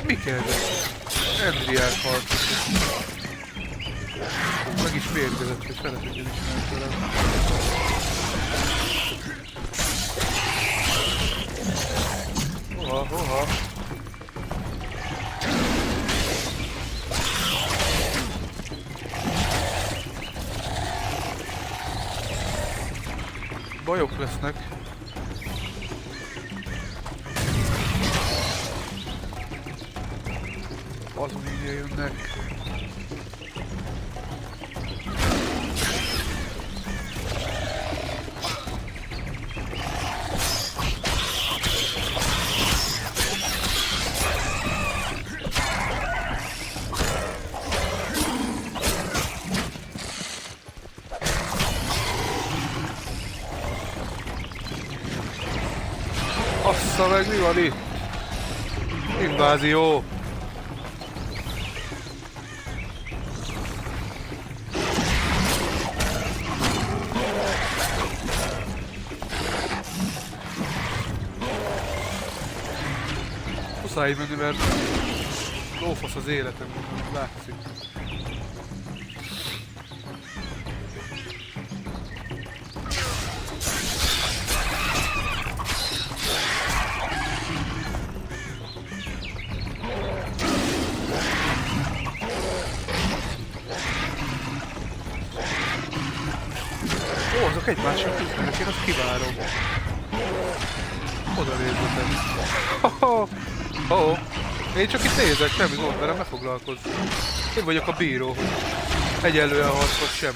Mi kell ez? Endriák harcos. Meg is mérgezett, hogy feleségül is csinált velem. Hoha. Bajok lesznek. Azon így jönnek. Assza meg, mi van itt? Invázió! Muszáj menni, mert lófasz az életem, látszik. Ó, azok egymásra küzdenek, én azt kivárom. Oda nézzetek. Én csak itt nézek, semmi gond, velem ne foglalkozz. Én vagyok a bíró, hogy egyenlően harcol sem.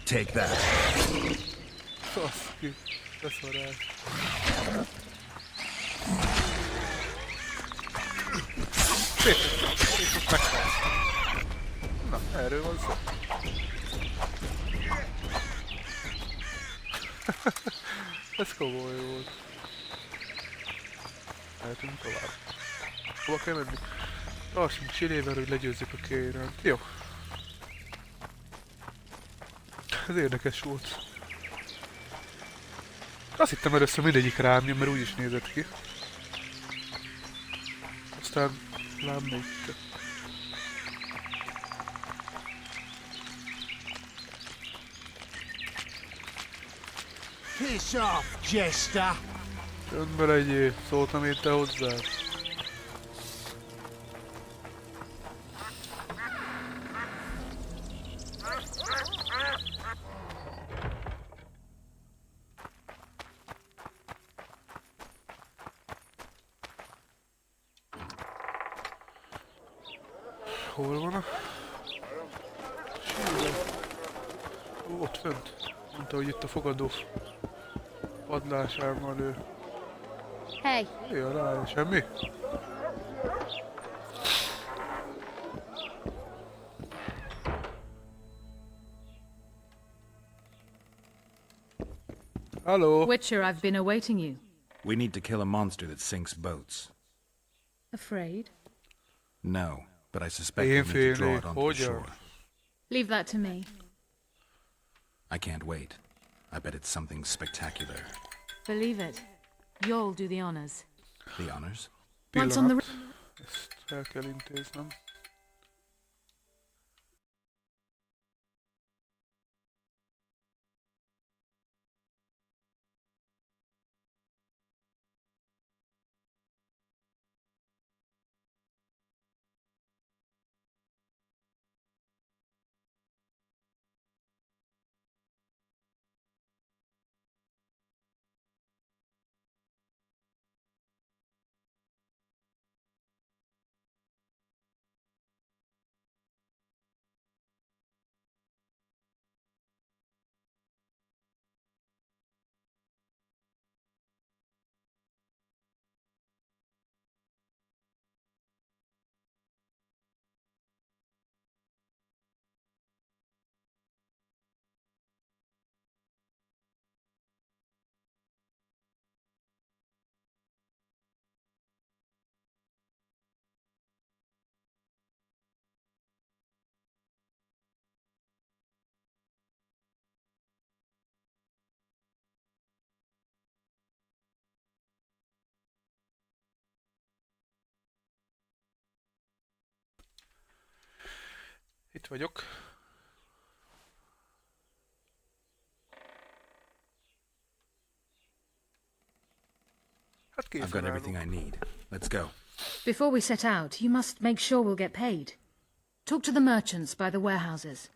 Take that. Szaszki, beszarás. Szép, meghalsz. Na, erről van szó. Ez komoly volt. Eltűnünk tovább. Hova kell menni? Tartsunk Chilével, hogy legyőzzük a Kayrant. Jó. Ez érdekes volt. Azt hittem először mindegyik rám jön, mert úgy is nézett ki. Aztán lám még. Piss off, jester! Csöndbe legyél, szóltam én te hozzád. hol van a... Sír. Ó, ott fönt. Mondta, hogy itt a fogadó padlásán van ő. Hey. Jaj, rá, semmi? Hello. Witcher, I've been awaiting you. We need to kill a monster that sinks boats. Afraid? No, but I suspect we need to draw it onto the shore. Leave that to me. I can't wait. I bet it's something spectacular. Believe it. You'll do the honors. The honors? Once on the... Ezt el kell intéznem. Itt vagyok. Hát I've got everything I need. Let's go. Before we set out, you must make sure we'll get paid. Talk to the merchants by the warehouses.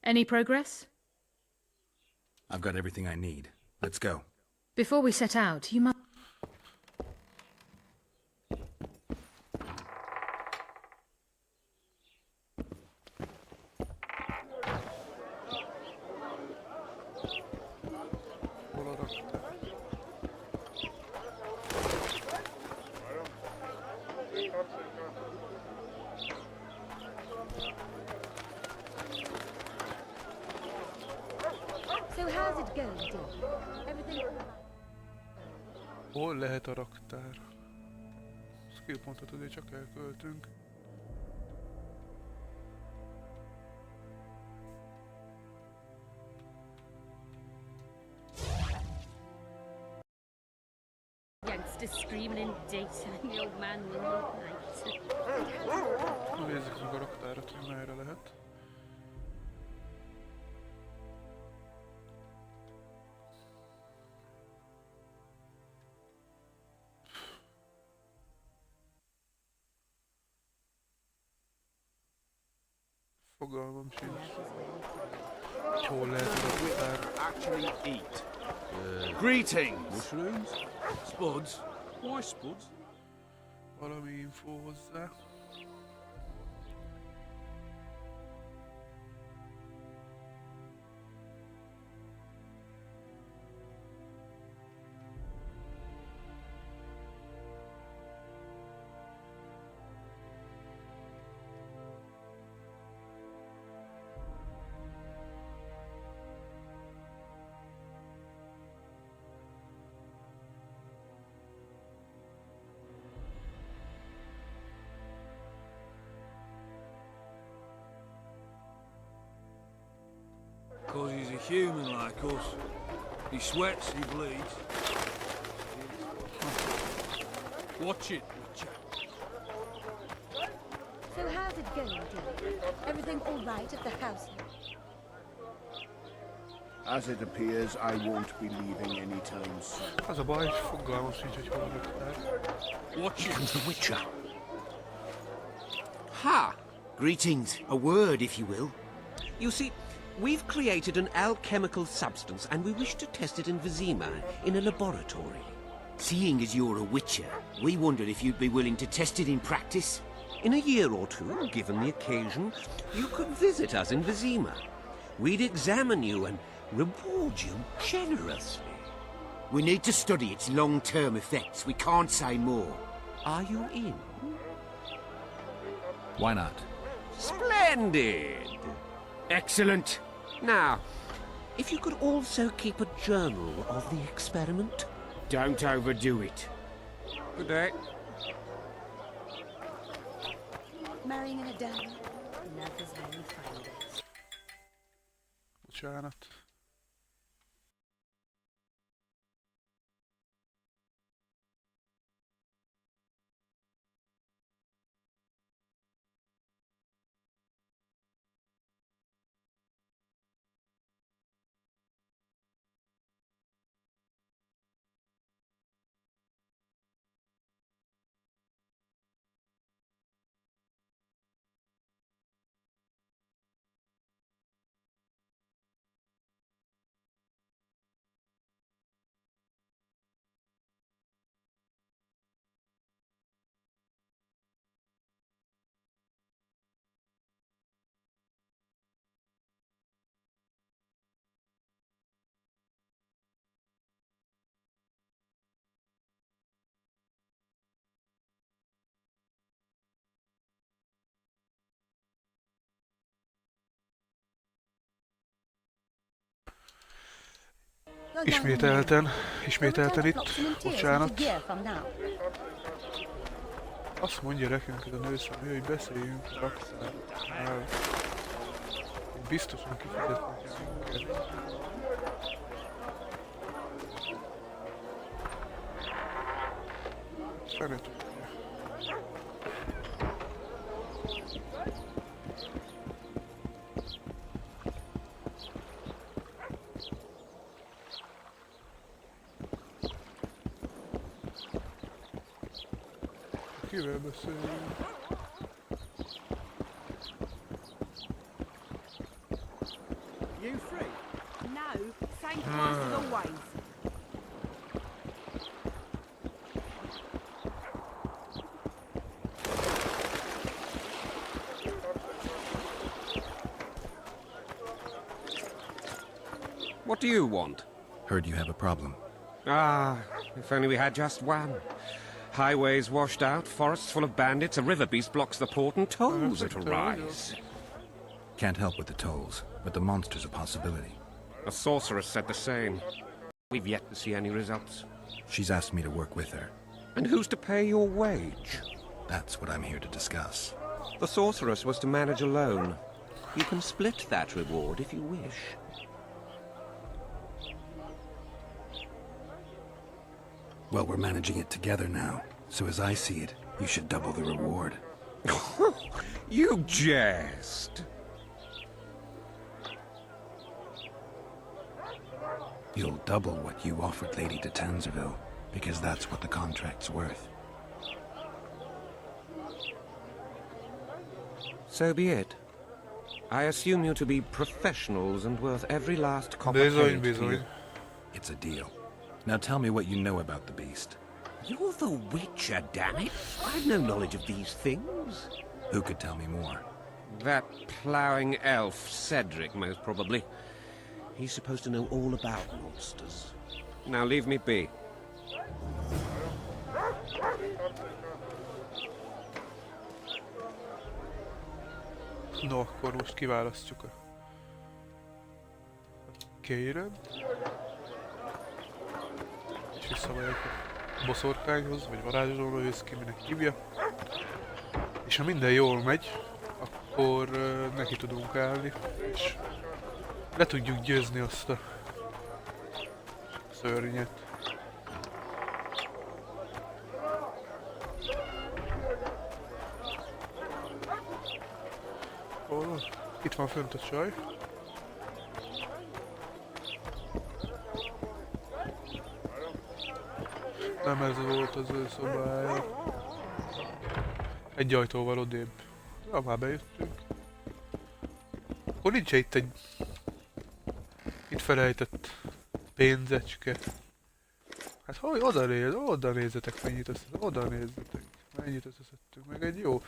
Any progress? I've got everything I need. Let's go. Before we set out, you must... So how's it going, dear? Everything... Hol lehet a raktár? Skillpontot azért csak elköltünk. Youngsters screaming in daytime, the old man will at night. Nézzük meg a raktárat, hogy merre lehet. Fogalmam sincs. Hol lehet a raktár? Actually eat. Greetings. Mushrooms? Spuds. Why spuds? Valami info hozzá. Because he's a human like us. He sweats, he bleeds. Watch it, Witcher. So how's it going, dear? Everything all right at the house here? As it appears, I won't be leaving anytime soon. Az a baj, fogalmam sincs, hogy hol a raktár. Watch it. Comes the Witcher. Ha! Greetings. A word, if you will. You see, We've created an alchemical substance and we wish to test it in Vizima in a laboratory. Seeing as you're a witcher, we wondered if you'd be willing to test it in practice. In a year or two, given the occasion, you could visit us in Vizima. We'd examine you and reward you generously. We need to study its long-term effects. We can't say more. Are you in? Why not? Splendid! Excellent. Now, if you could also keep a journal of the experiment. Don't overdo it. Good day. Marrying in a dam. Love is how you find it. Bocsánat. Ismételten itt, bocsánat. Azt mondja nekünk ez a nőszemű, hogy beszéljünk a raktárral. Biztosan kifizetnek minket. Fene tudja. Kivel beszéljünk? You free? No, same price as always. What do you want? Heard you have a problem. Ah, if only we had just one. Highways washed out, forests full of bandits, a river beast blocks the port, and tolls that rise. Can't help with the tolls, but the monster's a possibility. A sorceress said the same. We've yet to see any results. She's asked me to work with her. And who's to pay your wage? That's what I'm here to discuss. The sorceress was to manage alone. You can split that reward if you wish. Well, we're managing it together now, so as I see it, you should double the reward. You jest! You'll double what you offered Lady de Tanzerville, because that's what the contract's worth. So be it. I assume you to be professionals and worth every last copper Bizony, paid to you. bizony. It's a deal. Now tell me what you know about the beast. You're the Witcher, damn it! I've no knowledge of these things. Who could tell me more? That ploughing elf, Cedric, most probably. He's supposed to know all about monsters. Now leave me be. No, akkor most kiválasztjuk a Kayran. És visszamegyek a boszorkányhoz, vagy varázslóra, ősz ki minek hívja. És ha minden jól megy, akkor neki tudunk állni, és le tudjuk győzni azt a szörnyet. Hol van? Itt van fönt a csaj. Nem ez volt az ő szobája. Egy ajtóval odébb. Ja, már bejöttünk. Akkor nincs itt egy Itt felejtett pénzecske. Hát hogy oda nézzetek, mennyit összeszedtünk. Oda nézzetek, mennyit összeszedtünk. Meg egy jó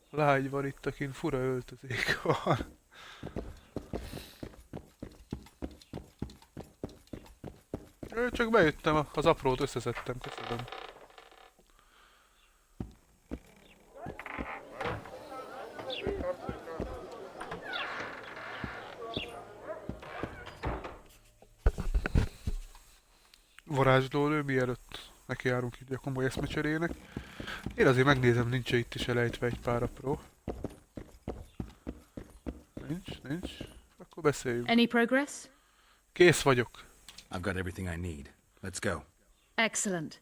lány van itt, akin fura öltözék van. Csak bejöttem, az aprót összeszedtem, köszönöm. Varázslónő, mielőtt nekijárunk így a komoly eszmecserének. Én azért megnézem, nincs itt is elejtve egy pár apró. Nincs. Akkor beszéljünk. Any progress? Kész vagyok. I've got everything I need. Let's go. Excellent.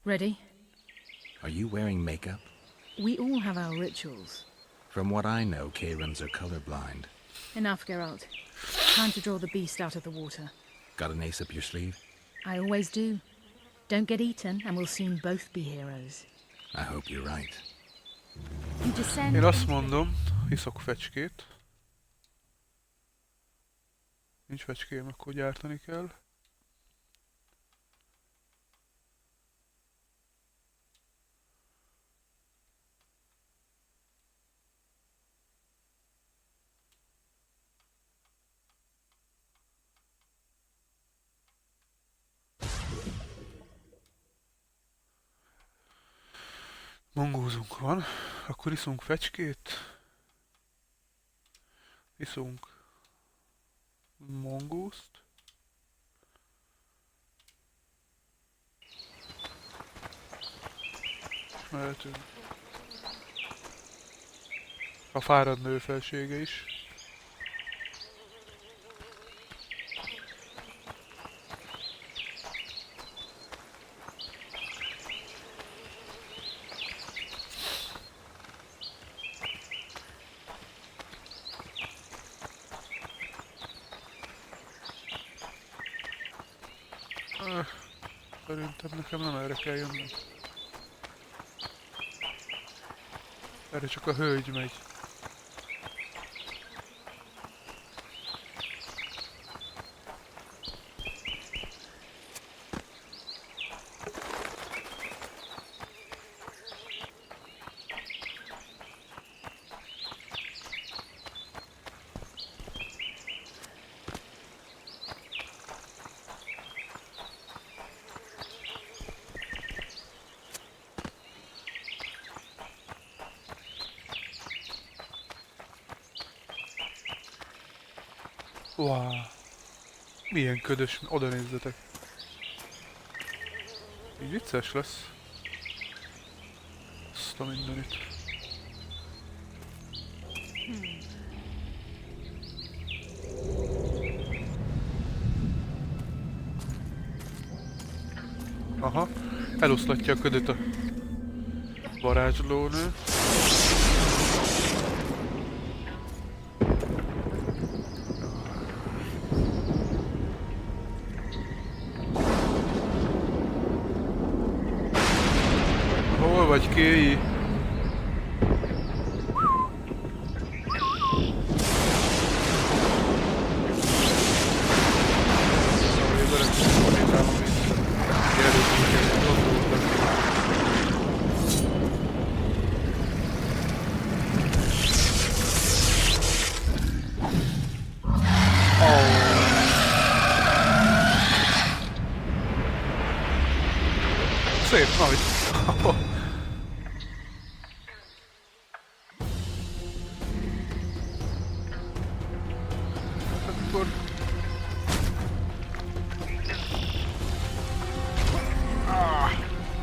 Ready? Are you wearing makeup? We all have our rituals. From what I know, Kayrans are colorblind. Enough, Geralt. Time to draw the beast out of the water. Got an ace up your sleeve? I always do. Don't get eaten, and we'll soon both be heroes. I hope you're right. Én azt mondom, iszok fecskét. Nincs fecském, akkor gyártani kell. Mongózunk van, akkor iszunk fecskét. Iszunk mongózt. Mehetünk. A fáradt nő felsége is. Szerintem nekem nem erre kell jönnöm. Erre csak a hölgy megy. Wow. Milyen ködös, oda nézzetek. Így vicces lesz. Azt a mindenit. Aha, eloszlatja a ködöt a varázslónő. Hol vagy, Kéi? Szép nagy. Akkor...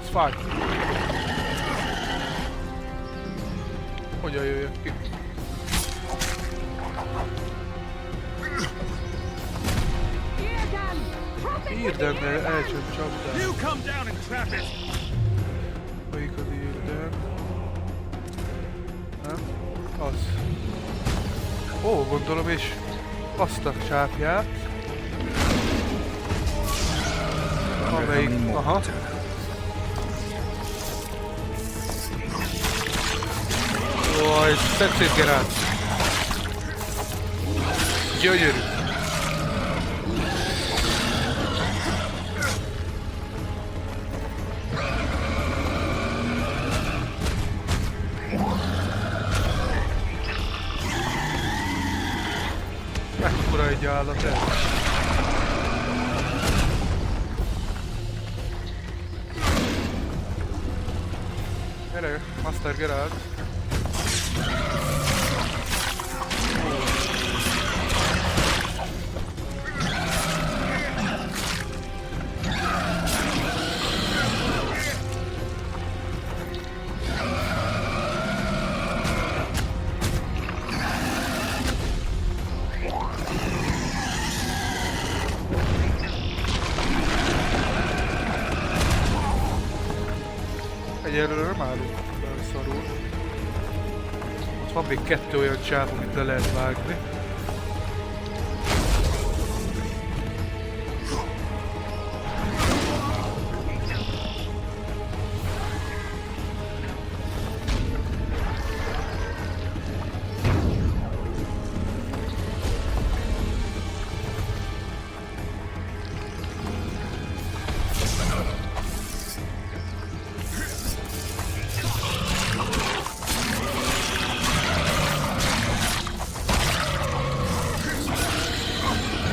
ez fáj. Hogyan jöjjek ki? Érdemel elcsönt csapdán. You come down and trap it. Melyik az érdem? Nem? Az. Ó, gondolom, és azt a csápját. Amelyik... aha. Jaj, Nice, szedd szét Geralt. Gyönyörű. Mekkora egy állat ez? Gyere, Master Geralt. Egyelőre nem állunk olyan szarul. Ott van még 2 olyan csáp, amit le lehet vágni.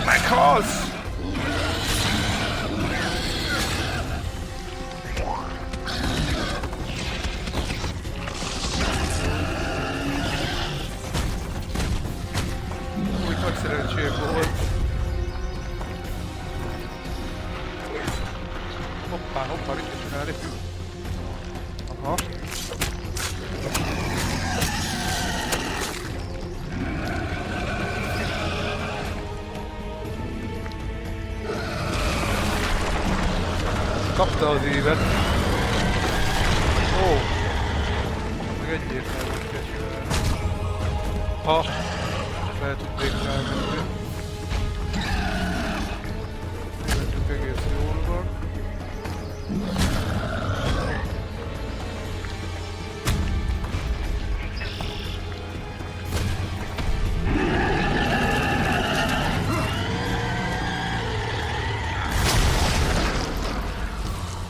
Meghalsz! Úgy nagy szerencsém volt. Hoppá, hoppá, mit kell csinálni? Aha. Kapta az évet. Ó! Meg egyértelműen kell csinálni. Ha! Fel tudnék rámenni. Évetünk egész jól van.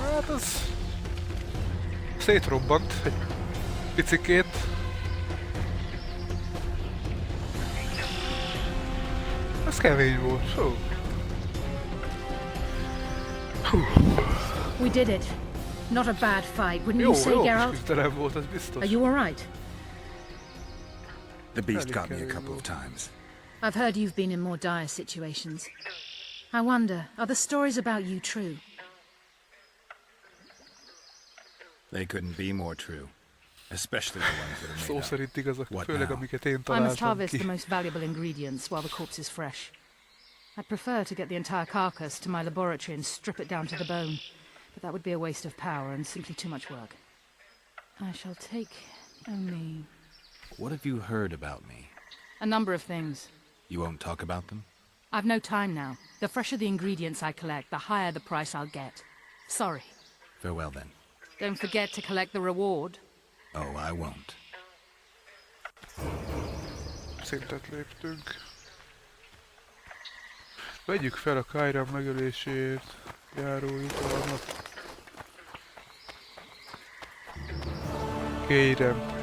Hát az... szétrobbant egy picikét. Ez kemény volt. We did it. Not a bad fight, wouldn't Jó, you say, jó kis Geralt? küzdelem volt, ez biztos. Are you all right? The beast got me a couple of times. I've heard you've been in more dire situations. I wonder, are the stories about you true? They couldn't be more true. Especially the ones that are Szó made up. szerint igazak, What főleg now? amiket én I must találtam harvest ki. the most valuable ingredients while the corpse is fresh. I'd prefer to get the entire carcass to my laboratory and strip it down to the bone, but that would be a waste of power and simply too much work. I shall take only What have you heard about me? a number of things. You won't talk about them? I've no time now. The fresher the ingredients I collect, the higher the price I'll get. Sorry. Farewell then. Don't forget to collect the reward. Oh, I won't. Szintet léptünk. Vegyük fel a Kayran megöléséért járó jutalmat. Kayran.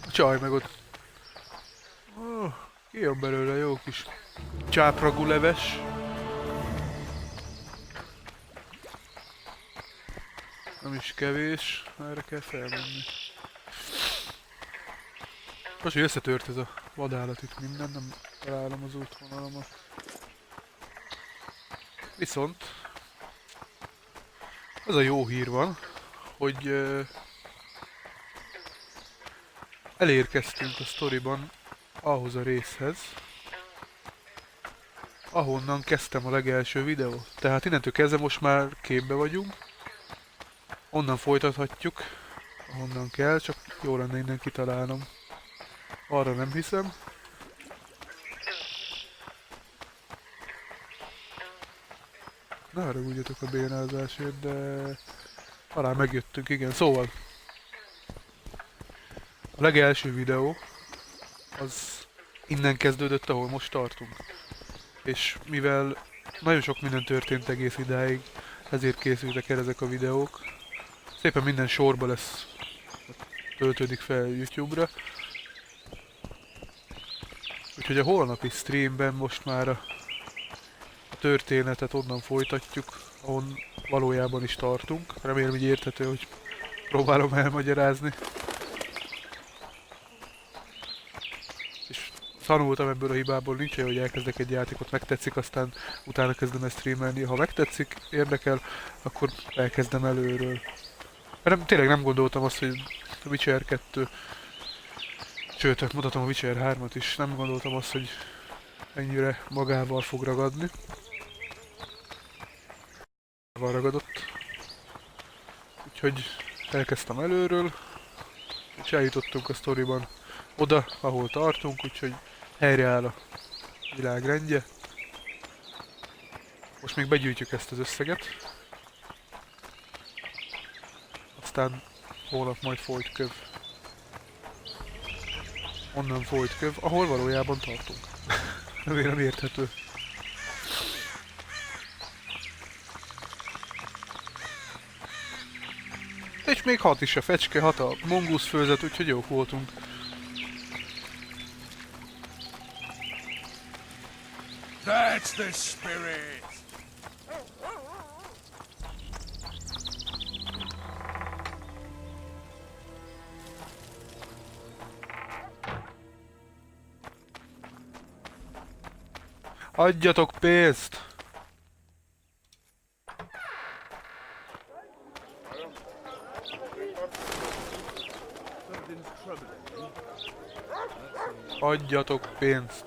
A csaj meg ott. Oh, kijön belőle jó kis csápragú leves. Nem is kevés, erre kell felmenni. Most, hogy összetört ez a vadállat itt minden, nem találom az útvonalamat. Viszont az a jó hír van, hogy elérkeztünk a sztoriban ahhoz a részhez, ahonnan kezdtem a legelső videót. Tehát innentől kezdve most már képbe vagyunk. Onnan folytathatjuk, ahonnan kell, csak jó lenne innen kitalálnom. Arra nem hiszem. Ne haragudjatok a bénázásért, de Talán megjöttünk, igen. Szóval a legelső videó az innen kezdődött, ahol most tartunk. És mivel nagyon sok minden történt egész idáig, ezért készültek el ezek a videók. Szépen minden sorba lesz, töltődik fel YouTube-ra. Úgyhogy a holnapi streamben most már a történetet onnan folytatjuk, ahon valójában is tartunk. Remélem, hogy érthető, hogy próbálom elmagyarázni. És tanultam ebből a hibából, nincs olyan, hogy elkezdek egy játékot, megtetszik, aztán utána kezdem ezt streamelni. Ha megtetszik, érdekel, akkor elkezdem előről. Mert tényleg nem gondoltam azt, hogy a Witcher 2, sőt, mutatom a Witcher 3-at is, nem gondoltam azt, hogy ennyire magával fog ragadni. Van ragadott. Úgyhogy elkezdtem előről, és eljutottunk a sztoriban oda, ahol tartunk, úgyhogy helyreáll a világ rendje. Most még begyűjtjük ezt az összeget. Aztán holnap majd folyt köv. Onnan folyt köv, ahol valójában tartunk. Remélem érthető. És még hat is a fecske, hat a mongusz főzet, úgyhogy jók voltunk. That's the spirit! Adjatok pénzt! Adjatok pénzt!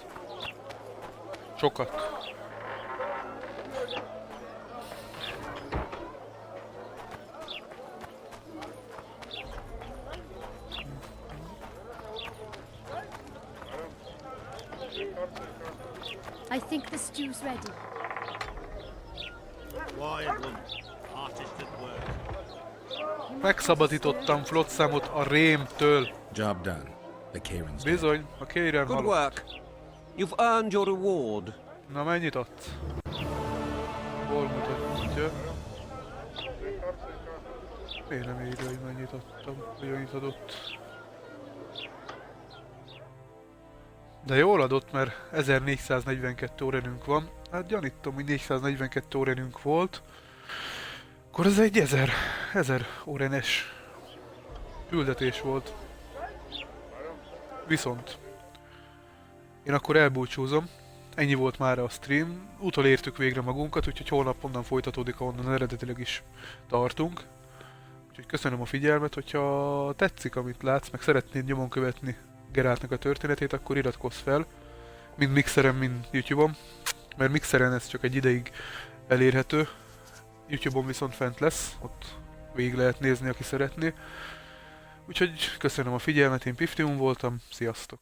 Sokat! I think the stew's ready. Megszabadítottam Flotsamot a rémtől. Job done. The Kayran's Bizony, a Kayran Good halott. work. You've earned your reward. Na mennyit adsz? Hol mutatja? Miért nem írja, hogy mennyit adtam, hogy annyit adott? De jól adott, mert 1442 órenünk van. Hát gyanítom, hogy 442 órenünk volt. Akkor ez egy 1000 órenes küldetés volt. Viszont én akkor elbúcsúzom. Ennyi volt már a stream. Utolértük végre magunkat, úgyhogy holnap onnan folytatódik, ahonnan eredetileg is tartunk. Úgyhogy köszönöm a figyelmet, hogyha tetszik, amit látsz, meg szeretnéd nyomon követni Geraltnak a történetét, akkor iratkozz fel. Mind Mixeren, mind YouTube-on. Mert Mixeren ez csak egy ideig elérhető. YouTube-on viszont fent lesz, ott végig lehet nézni, aki szeretné. Úgyhogy köszönöm a figyelmet, én Piftium voltam, sziasztok!